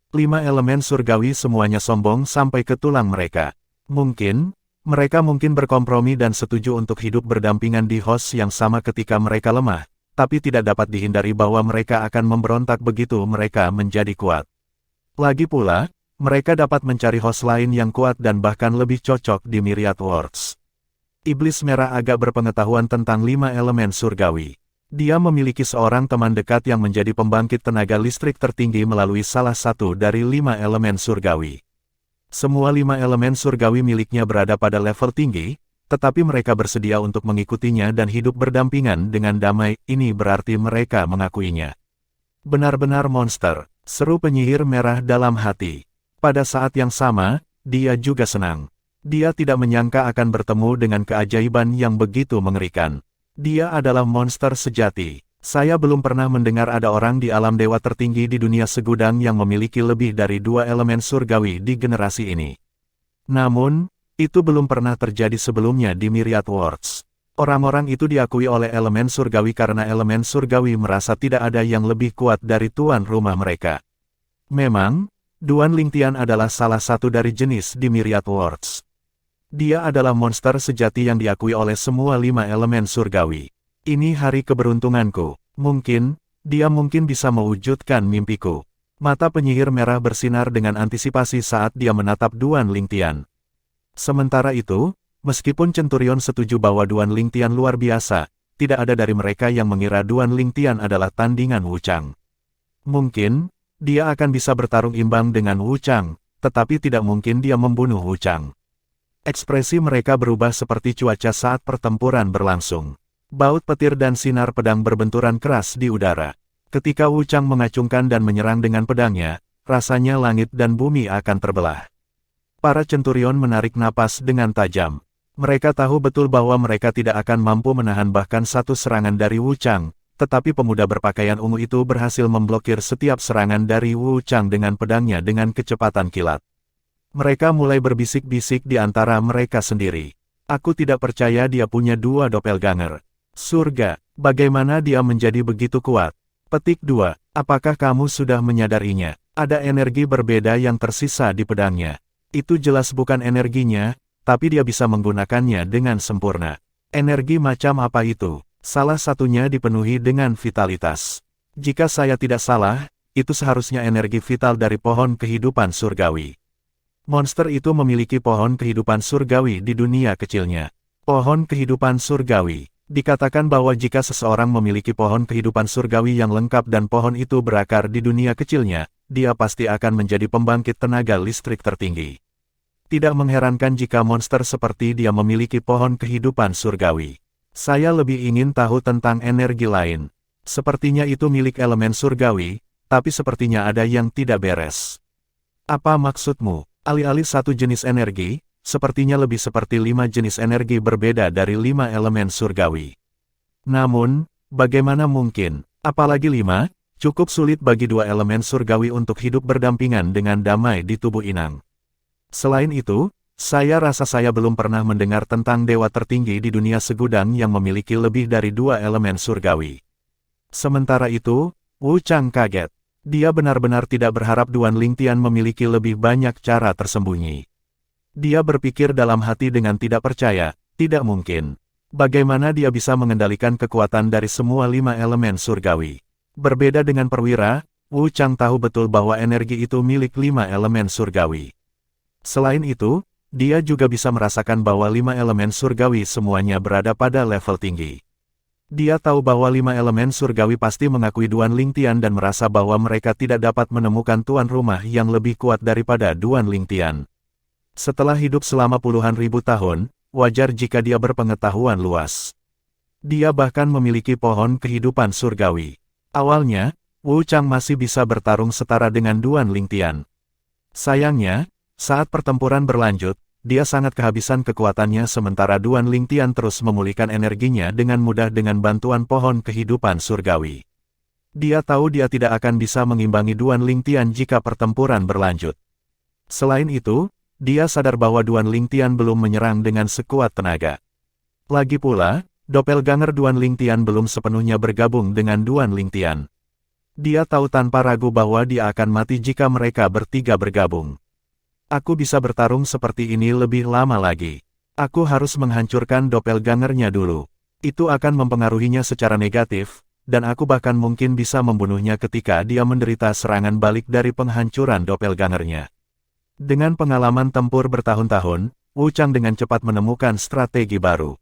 5 elemen surgawi semuanya sombong sampai ke tulang mereka. Mereka mungkin berkompromi dan setuju untuk hidup berdampingan di host yang sama ketika mereka lemah, tapi tidak dapat dihindari bahwa mereka akan memberontak begitu mereka menjadi kuat. Lagi pula, mereka dapat mencari host lain yang kuat dan bahkan lebih cocok di Myriad Worlds. Iblis Merah agak berpengetahuan tentang 5 elemen surgawi. Dia memiliki seorang teman dekat yang menjadi pembangkit tenaga listrik tertinggi melalui salah satu dari 5 elemen surgawi. Semua 5 elemen surgawi miliknya berada pada level tinggi, tetapi mereka bersedia untuk mengikutinya dan hidup berdampingan dengan damai. Ini berarti mereka mengakuinya. Benar-benar monster, seru penyihir merah dalam hati. Pada saat yang sama, dia juga senang. Dia tidak menyangka akan bertemu dengan keajaiban yang begitu mengerikan. Dia adalah monster sejati. Saya belum pernah mendengar ada orang di alam dewa tertinggi di dunia segudang yang memiliki lebih dari 2 elemen surgawi di generasi ini. Namun, itu belum pernah terjadi sebelumnya di Myriad Worlds. Orang-orang itu diakui oleh elemen surgawi karena elemen surgawi merasa tidak ada yang lebih kuat dari tuan rumah mereka. Memang, Duan Lingtian adalah salah satu dari jenis di Myriad Worlds. Dia adalah monster sejati yang diakui oleh semua 5 elemen surgawi. Ini hari keberuntunganku. Dia mungkin bisa mewujudkan mimpiku. Mata penyihir merah bersinar dengan antisipasi saat dia menatap Duan Lingtian. Sementara itu, meskipun Centurion setuju bahwa Duan Lingtian luar biasa, tidak ada dari mereka yang mengira Duan Lingtian adalah tandingan Wu Chang. Mungkin, dia akan bisa bertarung imbang dengan Wu Chang, tetapi tidak mungkin dia membunuh Wu Chang. Ekspresi mereka berubah seperti cuaca saat pertempuran berlangsung. Baut petir dan sinar pedang berbenturan keras di udara. Ketika Wu Chang mengacungkan dan menyerang dengan pedangnya, rasanya langit dan bumi akan terbelah. Para centurion menarik napas dengan tajam. Mereka tahu betul bahwa mereka tidak akan mampu menahan bahkan satu serangan dari Wu Chang, tetapi pemuda berpakaian ungu itu berhasil memblokir setiap serangan dari Wu Chang dengan pedangnya dengan kecepatan kilat. Mereka mulai berbisik-bisik di antara mereka sendiri. Aku tidak percaya dia punya 2 doppelganger. Surga, bagaimana dia menjadi begitu kuat? Petik 2, apakah kamu sudah menyadarinya? Ada energi berbeda yang tersisa di pedangnya. Itu jelas bukan energinya, tapi dia bisa menggunakannya dengan sempurna. Energi macam apa itu? Salah satunya dipenuhi dengan vitalitas. Jika saya tidak salah, itu seharusnya energi vital dari pohon kehidupan surgawi. Monster itu memiliki pohon kehidupan surgawi di dunia kecilnya. Pohon kehidupan surgawi. Dikatakan bahwa jika seseorang memiliki pohon kehidupan surgawi yang lengkap dan pohon itu berakar di dunia kecilnya, dia pasti akan menjadi pembangkit tenaga listrik tertinggi. Tidak mengherankan jika monster seperti dia memiliki pohon kehidupan surgawi. Saya lebih ingin tahu tentang energi lain. Sepertinya itu milik elemen surgawi, tapi sepertinya ada yang tidak beres. Apa maksudmu? Alih-alih satu jenis energi, sepertinya lebih seperti 5 jenis energi berbeda dari 5 elemen surgawi. Namun, bagaimana mungkin? Apalagi 5, Cukup sulit bagi dua elemen surgawi untuk hidup berdampingan dengan damai di tubuh inang. Selain itu, saya rasa saya belum pernah mendengar tentang dewa tertinggi di dunia segudang yang memiliki lebih dari dua elemen surgawi. Sementara itu, Wu Chang kaget. Dia benar-benar tidak berharap Duan Lingtian memiliki lebih banyak cara tersembunyi. Dia berpikir dalam hati dengan tidak percaya, tidak mungkin. Bagaimana dia bisa mengendalikan kekuatan dari semua 5 elemen surgawi? Berbeda dengan perwira, Wu Chang tahu betul bahwa energi itu milik 5 elemen surgawi. Selain itu, dia juga bisa merasakan bahwa 5 elemen surgawi semuanya berada pada level tinggi. Dia tahu bahwa 5 elemen surgawi pasti mengakui Duan Lingtian dan merasa bahwa mereka tidak dapat menemukan tuan rumah yang lebih kuat daripada Duan Lingtian. Setelah hidup selama puluhan ribu tahun, wajar jika dia berpengetahuan luas. Dia bahkan memiliki pohon kehidupan surgawi. Awalnya, Wu Chang masih bisa bertarung setara dengan Duan Lingtian. Sayangnya, saat pertempuran berlanjut, dia sangat kehabisan kekuatannya sementara Duan Lingtian terus memulihkan energinya dengan mudah dengan bantuan pohon kehidupan surgawi. Dia tahu dia tidak akan bisa mengimbangi Duan Lingtian jika pertempuran berlanjut. Selain itu, dia sadar bahwa Duan Lingtian belum menyerang dengan sekuat tenaga. Lagi pula, doppelganger Duan Lingtian belum sepenuhnya bergabung dengan Duan Lingtian. Dia tahu tanpa ragu bahwa dia akan mati jika mereka bertiga bergabung. Aku bisa bertarung seperti ini lebih lama lagi. Aku harus menghancurkan doppelgangernya dulu. Itu akan mempengaruhinya secara negatif, dan aku bahkan mungkin bisa membunuhnya ketika dia menderita serangan balik dari penghancuran doppelgangernya. Dengan pengalaman tempur bertahun-tahun, Wu Chang dengan cepat menemukan strategi baru.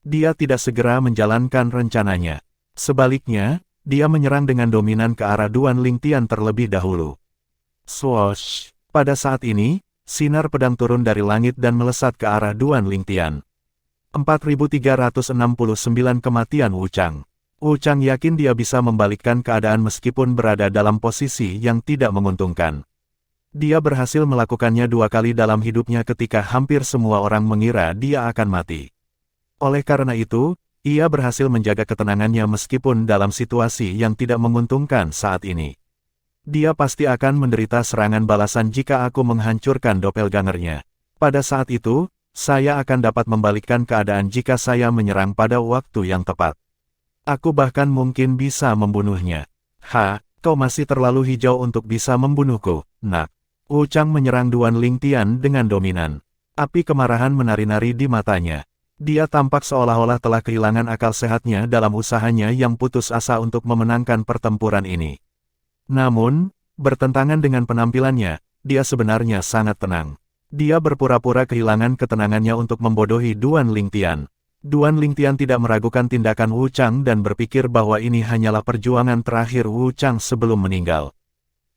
Dia tidak segera menjalankan rencananya. Sebaliknya, dia menyerang dengan dominan ke arah Duan Lingtian terlebih dahulu. Swoosh! Pada saat ini, sinar pedang turun dari langit dan melesat ke arah Duan Lingtian. 4369 kematian Wu Chang. Wu Chang yakin dia bisa membalikkan keadaan meskipun berada dalam posisi yang tidak menguntungkan. Dia berhasil melakukannya 2 kali dalam hidupnya ketika hampir semua orang mengira dia akan mati. Oleh karena itu, ia berhasil menjaga ketenangannya meskipun dalam situasi yang tidak menguntungkan saat ini. Dia pasti akan menderita serangan balasan jika aku menghancurkan doppelgangernya. Pada saat itu, saya akan dapat membalikkan keadaan jika saya menyerang pada waktu yang tepat. Aku bahkan mungkin bisa membunuhnya. Kau masih terlalu hijau untuk bisa membunuhku, nak. Wu Chang menyerang Duan Lingtian dengan dominan. Api kemarahan menari-nari di matanya. Dia tampak seolah-olah telah kehilangan akal sehatnya dalam usahanya yang putus asa untuk memenangkan pertempuran ini. Namun, bertentangan dengan penampilannya, dia sebenarnya sangat tenang. Dia berpura-pura kehilangan ketenangannya untuk membodohi Duan Lingtian. Duan Lingtian tidak meragukan tindakan Wu Chang dan berpikir bahwa ini hanyalah perjuangan terakhir Wu Chang sebelum meninggal.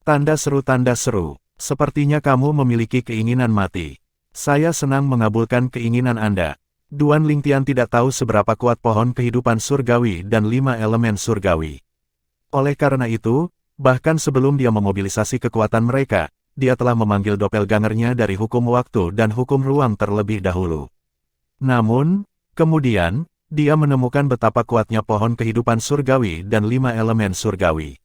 Tanda seru, sepertinya kamu memiliki keinginan mati. Saya senang mengabulkan keinginan Anda. Duan Lingtian tidak tahu seberapa kuat pohon kehidupan surgawi dan 5 elemen surgawi. Oleh karena itu, bahkan sebelum dia memobilisasi kekuatan mereka, dia telah memanggil doppelgangernya dari hukum waktu dan hukum ruang terlebih dahulu. Namun, kemudian, dia menemukan betapa kuatnya pohon kehidupan surgawi dan 5 elemen surgawi.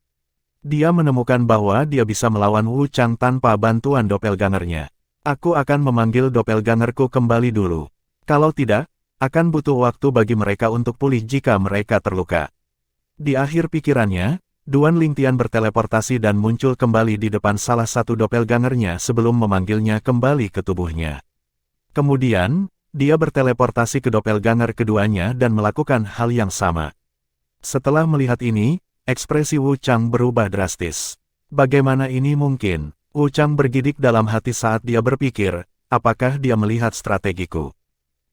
Dia menemukan bahwa dia bisa melawan Wu Chang tanpa bantuan doppelgangernya. Aku akan memanggil doppelgangerku kembali dulu. Kalau tidak, akan butuh waktu bagi mereka untuk pulih jika mereka terluka. Di akhir pikirannya, Duan Lingtian berteleportasi dan muncul kembali di depan salah satu doppelgangernya sebelum memanggilnya kembali ke tubuhnya. Kemudian, dia berteleportasi ke doppelganger keduanya dan melakukan hal yang sama. Setelah melihat ini, ekspresi Wu Chang berubah drastis. Bagaimana ini mungkin? Wu Chang bergidik dalam hati saat dia berpikir, apakah dia melihat strategiku?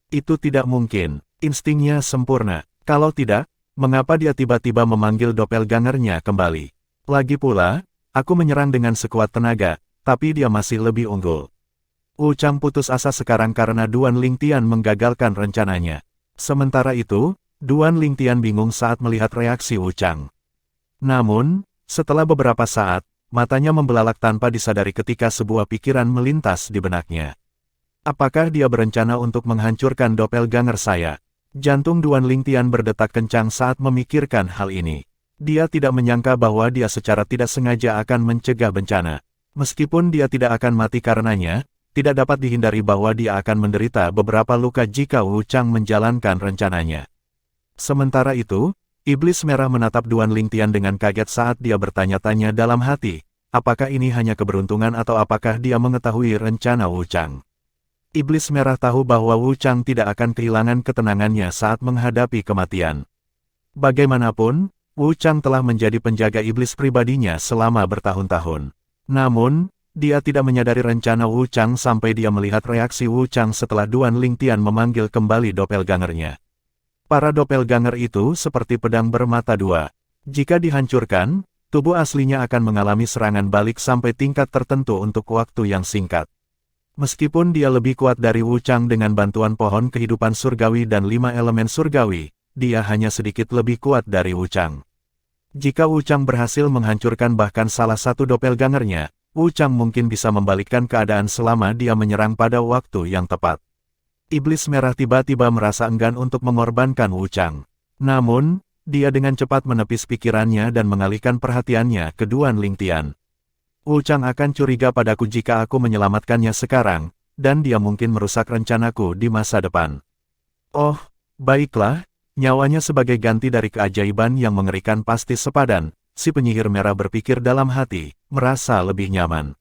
Itu tidak mungkin, instingnya sempurna. Kalau tidak, mengapa dia tiba-tiba memanggil doppelgangernya kembali? Lagi pula, aku menyerang dengan sekuat tenaga, tapi dia masih lebih unggul. Wu Chang putus asa sekarang karena Duan Lingtian menggagalkan rencananya. Sementara itu, Duan Lingtian bingung saat melihat reaksi Wu Chang. Namun, setelah beberapa saat, matanya membelalak tanpa disadari ketika sebuah pikiran melintas di benaknya. Apakah dia berencana untuk menghancurkan doppelganger saya? Jantung Duan Lingtian berdetak kencang saat memikirkan hal ini. Dia tidak menyangka bahwa dia secara tidak sengaja akan mencegah bencana. Meskipun dia tidak akan mati karenanya, tidak dapat dihindari bahwa dia akan menderita beberapa luka jika Wu Chang menjalankan rencananya. Sementara itu, Iblis Merah menatap Duan Lingtian dengan kaget saat dia bertanya-tanya dalam hati, apakah ini hanya keberuntungan atau apakah dia mengetahui rencana Wu Chang. Iblis Merah tahu bahwa Wu Chang tidak akan kehilangan ketenangannya saat menghadapi kematian. Bagaimanapun, Wu Chang telah menjadi penjaga iblis pribadinya selama bertahun-tahun. Namun, dia tidak menyadari rencana Wu Chang sampai dia melihat reaksi Wu Chang setelah Duan Lingtian memanggil kembali doppelganger-nya. Para doppelganger itu seperti pedang bermata dua. Jika dihancurkan, tubuh aslinya akan mengalami serangan balik sampai tingkat tertentu untuk waktu yang singkat. Meskipun dia lebih kuat dari Wu Chang dengan bantuan pohon kehidupan surgawi dan 5 elemen surgawi, dia hanya sedikit lebih kuat dari Wu Chang. Jika Wu Chang berhasil menghancurkan bahkan salah satu doppelganger-nya, Wu Chang mungkin bisa membalikkan keadaan selama dia menyerang pada waktu yang tepat. Iblis Merah tiba-tiba merasa enggan untuk mengorbankan Wu Chang. Namun, dia dengan cepat menepis pikirannya dan mengalihkan perhatiannya ke Duan Lingtian. Wu Chang akan curiga padaku jika aku menyelamatkannya sekarang, dan dia mungkin merusak rencanaku di masa depan. Oh, baiklah. Nyawanya sebagai ganti dari keajaiban yang mengerikan pasti sepadan, si penyihir merah berpikir dalam hati, merasa lebih nyaman.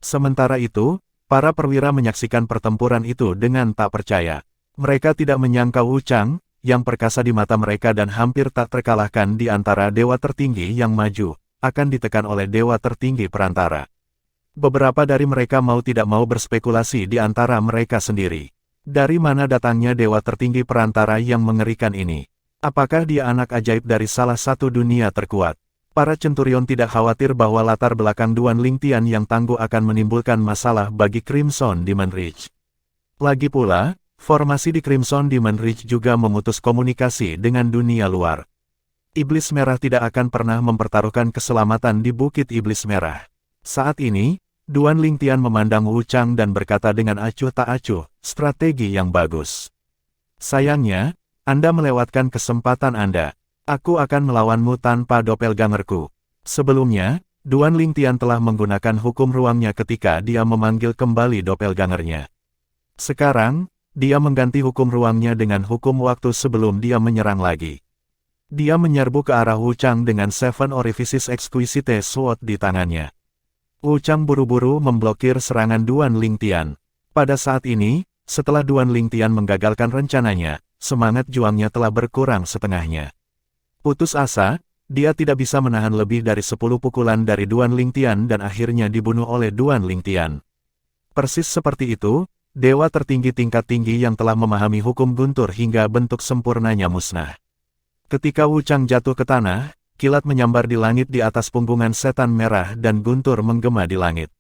Sementara itu, para perwira menyaksikan pertempuran itu dengan tak percaya. Mereka tidak menyangka Wu Chang, yang perkasa di mata mereka dan hampir tak terkalahkan di antara dewa tertinggi yang maju, akan ditekan oleh dewa tertinggi perantara. Beberapa dari mereka mau tidak mau berspekulasi di antara mereka sendiri. Dari mana datangnya dewa tertinggi perantara yang mengerikan ini? Apakah dia anak ajaib dari salah satu dunia terkuat? Para centurion tidak khawatir bahwa latar belakang Duan Lingtian yang tangguh akan menimbulkan masalah bagi Crimson Demon Ridge. Lagi pula, formasi di Crimson Demon Ridge juga memutus komunikasi dengan dunia luar. Iblis Merah tidak akan pernah mempertaruhkan keselamatan di Bukit Iblis Merah. Saat ini, Duan Lingtian memandang Wu Chang dan berkata dengan acuh tak acuh, strategi yang bagus. Sayangnya, Anda melewatkan kesempatan Anda. Aku akan melawanmu tanpa doppelgangerku. Sebelumnya, Duan Lingtian telah menggunakan hukum ruangnya ketika dia memanggil kembali doppelgangernya. Sekarang, dia mengganti hukum ruangnya dengan hukum waktu sebelum dia menyerang lagi. Dia menyerbu ke arah Wu Chang dengan Seven Orifices Exquisite Sword di tangannya. Wu Chang buru-buru memblokir serangan Duan Lingtian. Pada saat ini, setelah Duan Lingtian menggagalkan rencananya, semangat juangnya telah berkurang setengahnya. Putus asa, dia tidak bisa menahan lebih dari 10 pukulan dari Duan Lingtian dan akhirnya dibunuh oleh Duan Lingtian. Persis seperti itu, dewa tertinggi tingkat tinggi yang telah memahami hukum guntur hingga bentuk sempurnanya musnah. Ketika Wu Chang jatuh ke tanah, kilat menyambar di langit di atas punggungan setan merah dan guntur menggema di langit.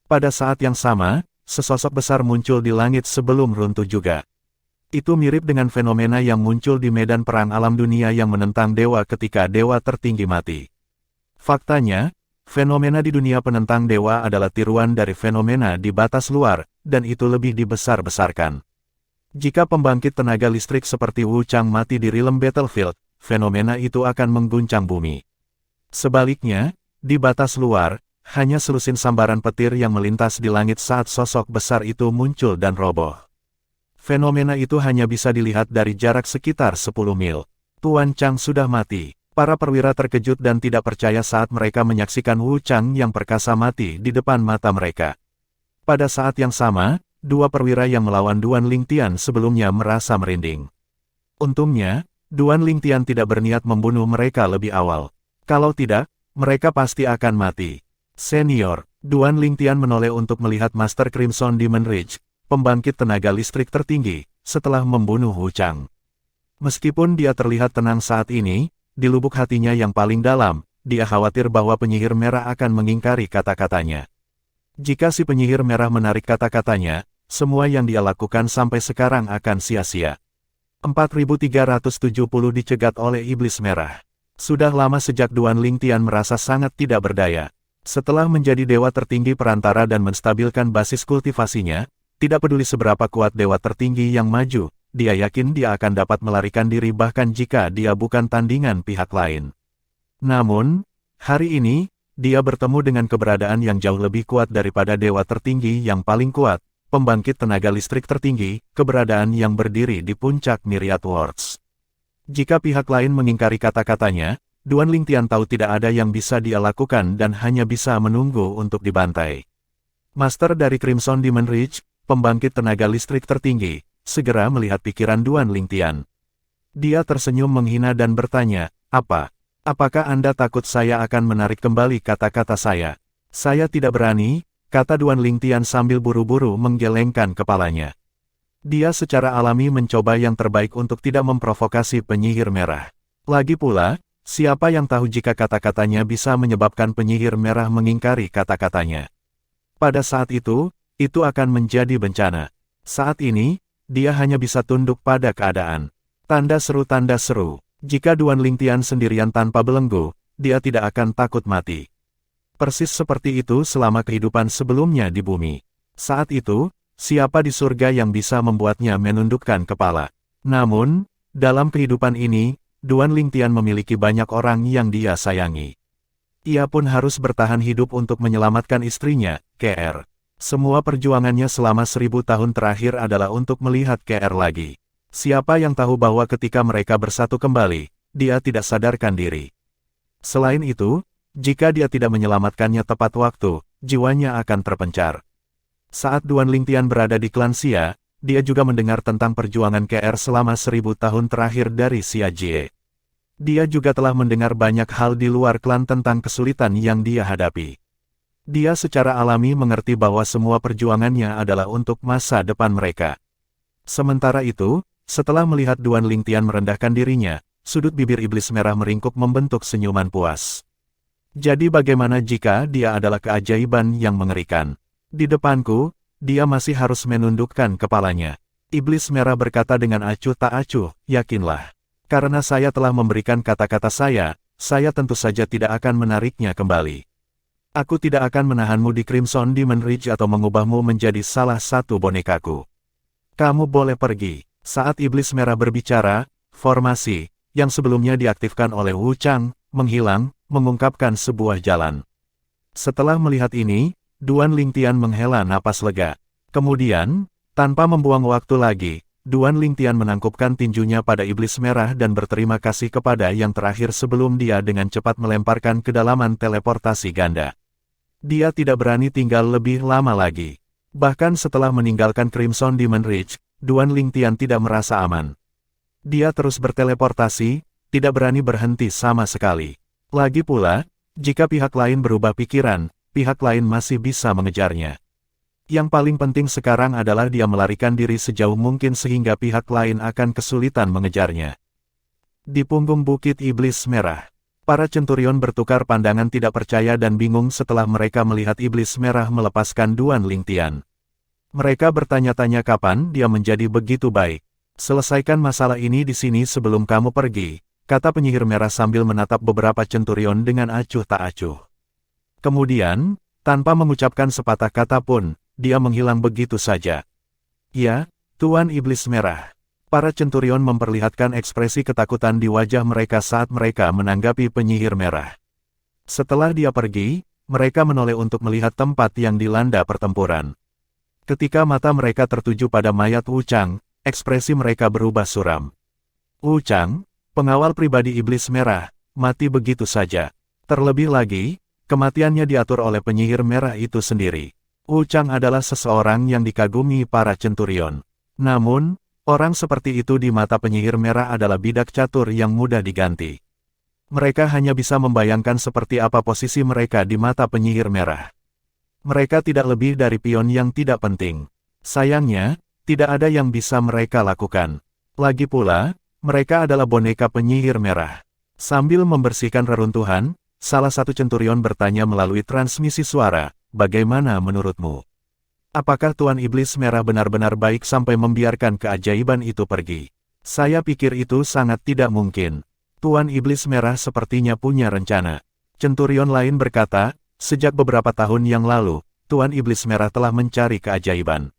Pada saat yang sama, sesosok besar muncul di langit sebelum runtuh juga. Itu mirip dengan fenomena yang muncul di medan perang alam dunia yang menentang dewa ketika dewa tertinggi mati. Faktanya, fenomena di dunia penentang dewa adalah tiruan dari fenomena di batas luar, dan itu lebih dibesar-besarkan. Jika pembangkit tenaga listrik seperti Wu Chang mati di realm battlefield, fenomena itu akan mengguncang bumi. Sebaliknya, di batas luar, hanya selusin sambaran petir yang melintas di langit saat sosok besar itu muncul dan roboh. Fenomena itu hanya bisa dilihat dari jarak sekitar 10 mil. Tuan Chang sudah mati. Para perwira terkejut dan tidak percaya saat mereka menyaksikan Wu Chang yang perkasa mati di depan mata mereka. Pada saat yang sama, dua perwira yang melawan Duan Lingtian sebelumnya merasa merinding. Untungnya, Duan Lingtian tidak berniat membunuh mereka lebih awal. Kalau tidak, mereka pasti akan mati. Senior, Duan Lingtian menoleh untuk melihat Master Crimson Demon Ridge, pembangkit tenaga listrik tertinggi, setelah membunuh Wu Chang. Meskipun dia terlihat tenang saat ini, di lubuk hatinya yang paling dalam, dia khawatir bahwa penyihir merah akan mengingkari kata-katanya. Jika si penyihir merah menarik kata-katanya, semua yang dia lakukan sampai sekarang akan sia-sia. 4370 dicegat oleh Iblis Merah. Sudah lama sejak Duan Lingtian merasa sangat tidak berdaya. Setelah menjadi dewa tertinggi perantara dan menstabilkan basis kultivasinya, tidak peduli seberapa kuat dewa tertinggi yang maju, dia yakin dia akan dapat melarikan diri bahkan jika dia bukan tandingan pihak lain. Namun, hari ini, dia bertemu dengan keberadaan yang jauh lebih kuat daripada dewa tertinggi yang paling kuat, pembangkit tenaga listrik tertinggi, keberadaan yang berdiri di puncak Myriad Worlds. Jika pihak lain mengingkari kata-katanya, Duan Lingtian tahu tidak ada yang bisa dia lakukan dan hanya bisa menunggu untuk dibantai. Master dari Crimson Demon Ridge, pembangkit tenaga listrik tertinggi, segera melihat pikiran Duan Lingtian. Dia tersenyum menghina dan bertanya, Apakah Anda takut saya akan menarik kembali kata-kata saya? Saya tidak berani, kata Duan Lingtian sambil buru-buru menggelengkan kepalanya. Dia secara alami mencoba yang terbaik untuk tidak memprovokasi penyihir merah. Lagi pula, siapa yang tahu jika kata-katanya bisa menyebabkan penyihir merah mengingkari kata-katanya. Pada saat itu akan menjadi bencana. Saat ini, dia hanya bisa tunduk pada keadaan. Tanda seru. Jika Duan Lingtian sendirian tanpa belenggu, dia tidak akan takut mati. Persis seperti itu selama kehidupan sebelumnya di bumi. Saat itu, siapa di surga yang bisa membuatnya menundukkan kepala? Namun, dalam kehidupan ini, Duan Lingtian memiliki banyak orang yang dia sayangi. Ia pun harus bertahan hidup untuk menyelamatkan istrinya, KR. Semua perjuangannya selama 1000 tahun terakhir adalah untuk melihat KR lagi. Siapa yang tahu bahwa ketika mereka bersatu kembali, dia tidak sadarkan diri. Selain itu, jika dia tidak menyelamatkannya tepat waktu, jiwanya akan terpencar. Saat Duan Lingtian berada di klan Xia, dia juga mendengar tentang perjuangan KR selama 1000 tahun terakhir dari Xia Jie. Dia juga telah mendengar banyak hal di luar klan tentang kesulitan yang dia hadapi. Dia secara alami mengerti bahwa semua perjuangannya adalah untuk masa depan mereka. Sementara itu, setelah melihat Duan Lingtian merendahkan dirinya, sudut bibir iblis merah meringkuk membentuk senyuman puas. Jadi bagaimana jika dia adalah keajaiban yang mengerikan? Di depanku, dia masih harus menundukkan kepalanya. Iblis merah berkata dengan acuh tak acuh, yakinlah. Karena saya telah memberikan kata-kata saya tentu saja tidak akan menariknya kembali. Aku tidak akan menahanmu di Crimson Demon Ridge atau mengubahmu menjadi salah satu bonekaku. Kamu boleh pergi. Saat iblis merah berbicara, formasi, yang sebelumnya diaktifkan oleh Wu Chang, menghilang, mengungkapkan sebuah jalan. Setelah melihat ini, Duan Lingtian menghela napas lega. Kemudian, tanpa membuang waktu lagi, Duan Lingtian menangkupkan tinjunya pada iblis merah dan berterima kasih kepada yang terakhir sebelum dia dengan cepat melemparkan kedalaman teleportasi ganda. Dia tidak berani tinggal lebih lama lagi. Bahkan setelah meninggalkan Crimson Demon Ridge, Duan Lingtian tidak merasa aman. Dia terus berteleportasi, tidak berani berhenti sama sekali. Lagi pula, jika pihak lain berubah pikiran, pihak lain masih bisa mengejarnya. Yang paling penting sekarang adalah dia melarikan diri sejauh mungkin sehingga pihak lain akan kesulitan mengejarnya. Di punggung Bukit Iblis Merah, para centurion bertukar pandangan tidak percaya dan bingung setelah mereka melihat Iblis Merah melepaskan Duan Lingtian. Mereka bertanya-tanya kapan dia menjadi begitu baik. Selesaikan masalah ini di sini sebelum kamu pergi, kata penyihir merah sambil menatap beberapa centurion dengan acuh tak acuh. Kemudian, tanpa mengucapkan sepatah kata pun, dia menghilang begitu saja. Ya, Tuan Iblis Merah. Para centurion memperlihatkan ekspresi ketakutan di wajah mereka saat mereka menanggapi penyihir merah. Setelah dia pergi, mereka menoleh untuk melihat tempat yang dilanda pertempuran. Ketika mata mereka tertuju pada mayat Wu Chang, ekspresi mereka berubah suram. Wu Chang, pengawal pribadi Iblis Merah, mati begitu saja. Terlebih lagi, kematiannya diatur oleh penyihir merah itu sendiri. Wu Chang adalah seseorang yang dikagumi para centurion. Namun, orang seperti itu di mata penyihir merah adalah bidak catur yang mudah diganti. Mereka hanya bisa membayangkan seperti apa posisi mereka di mata penyihir merah. Mereka tidak lebih dari pion yang tidak penting. Sayangnya, tidak ada yang bisa mereka lakukan. Lagi pula, mereka adalah boneka penyihir merah. Sambil membersihkan reruntuhan, salah satu centurion bertanya melalui transmisi suara, bagaimana menurutmu? Apakah Tuan Iblis Merah benar-benar baik sampai membiarkan keajaiban itu pergi? Saya pikir itu sangat tidak mungkin. Tuan Iblis Merah sepertinya punya rencana. Centurion lain berkata, sejak beberapa tahun yang lalu, Tuan Iblis Merah telah mencari keajaiban.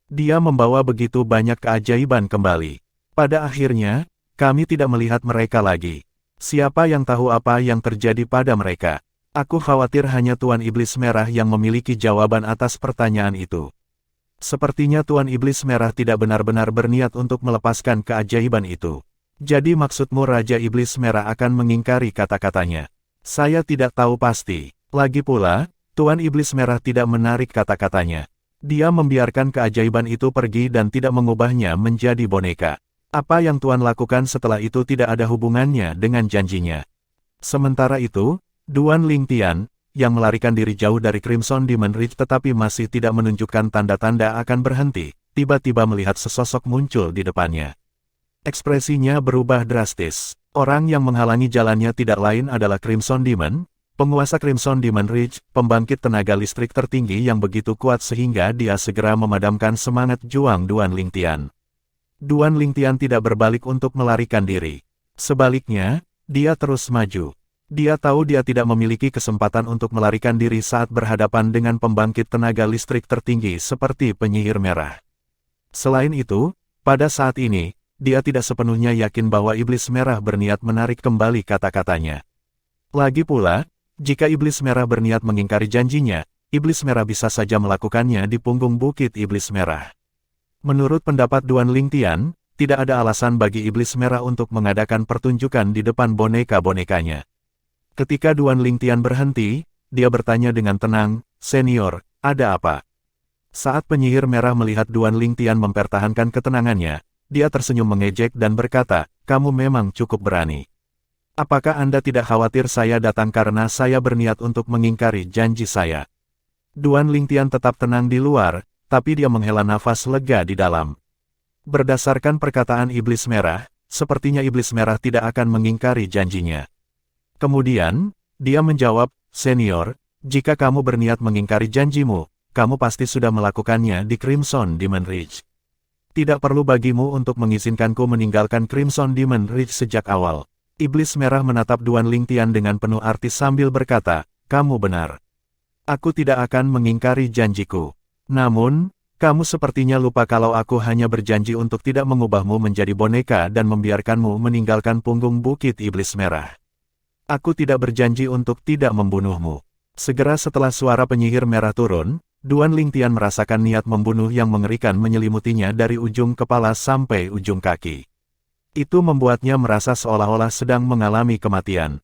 Dia membawa begitu banyak keajaiban kembali. Pada akhirnya, kami tidak melihat mereka lagi. Siapa yang tahu apa yang terjadi pada mereka? Aku khawatir hanya Tuan Iblis Merah yang memiliki jawaban atas pertanyaan itu. Sepertinya Tuan Iblis Merah tidak benar-benar berniat untuk melepaskan keajaiban itu. Jadi maksudmu Raja Iblis Merah akan mengingkari kata-katanya? Saya tidak tahu pasti. Lagi pula, Tuan Iblis Merah tidak menarik kata-katanya. Dia membiarkan keajaiban itu pergi dan tidak mengubahnya menjadi boneka. Apa yang Tuan lakukan setelah itu tidak ada hubungannya dengan janjinya. Sementara itu, Duan Lingtian, yang melarikan diri jauh dari Crimson Demon Ridge tetapi masih tidak menunjukkan tanda-tanda akan berhenti, tiba-tiba melihat sesosok muncul di depannya. Ekspresinya berubah drastis. Orang yang menghalangi jalannya tidak lain adalah Crimson Demon, penguasa Crimson Demon Ridge, pembangkit tenaga listrik tertinggi yang begitu kuat sehingga dia segera memadamkan semangat juang Duan Lingtian. Duan Lingtian tidak berbalik untuk melarikan diri. Sebaliknya, dia terus maju. Dia tahu dia tidak memiliki kesempatan untuk melarikan diri saat berhadapan dengan pembangkit tenaga listrik tertinggi seperti penyihir merah. Selain itu, pada saat ini, dia tidak sepenuhnya yakin bahwa Iblis Merah berniat menarik kembali kata-katanya. Lagi pula, jika Iblis Merah berniat mengingkari janjinya, Iblis Merah bisa saja melakukannya di punggung Bukit Iblis Merah. Menurut pendapat Duan Lingtian, tidak ada alasan bagi Iblis Merah untuk mengadakan pertunjukan di depan boneka-bonekanya. Ketika Duan Lingtian berhenti, dia bertanya dengan tenang, "Senior, ada apa?" Saat penyihir merah melihat Duan Lingtian mempertahankan ketenangannya, dia tersenyum mengejek dan berkata, "Kamu memang cukup berani. Apakah Anda tidak khawatir saya datang karena saya berniat untuk mengingkari janji saya?" Duan Lingtian tetap tenang di luar, tapi dia menghela nafas lega di dalam. Berdasarkan perkataan Iblis Merah, sepertinya Iblis Merah tidak akan mengingkari janjinya. Kemudian, dia menjawab, "Senior, jika kamu berniat mengingkari janjimu, kamu pasti sudah melakukannya di Crimson Demon Ridge. Tidak perlu bagimu untuk mengizinkanku meninggalkan Crimson Demon Ridge sejak awal." Iblis Merah menatap Duan Lingtian dengan penuh arti sambil berkata, "Kamu benar. Aku tidak akan mengingkari janjiku. Namun, kamu sepertinya lupa kalau aku hanya berjanji untuk tidak mengubahmu menjadi boneka dan membiarkanmu meninggalkan punggung Bukit Iblis Merah. Aku tidak berjanji untuk tidak membunuhmu." Segera setelah suara penyihir merah turun, Duan Lingtian merasakan niat membunuh yang mengerikan menyelimutinya dari ujung kepala sampai ujung kaki. Itu membuatnya merasa seolah-olah sedang mengalami kematian.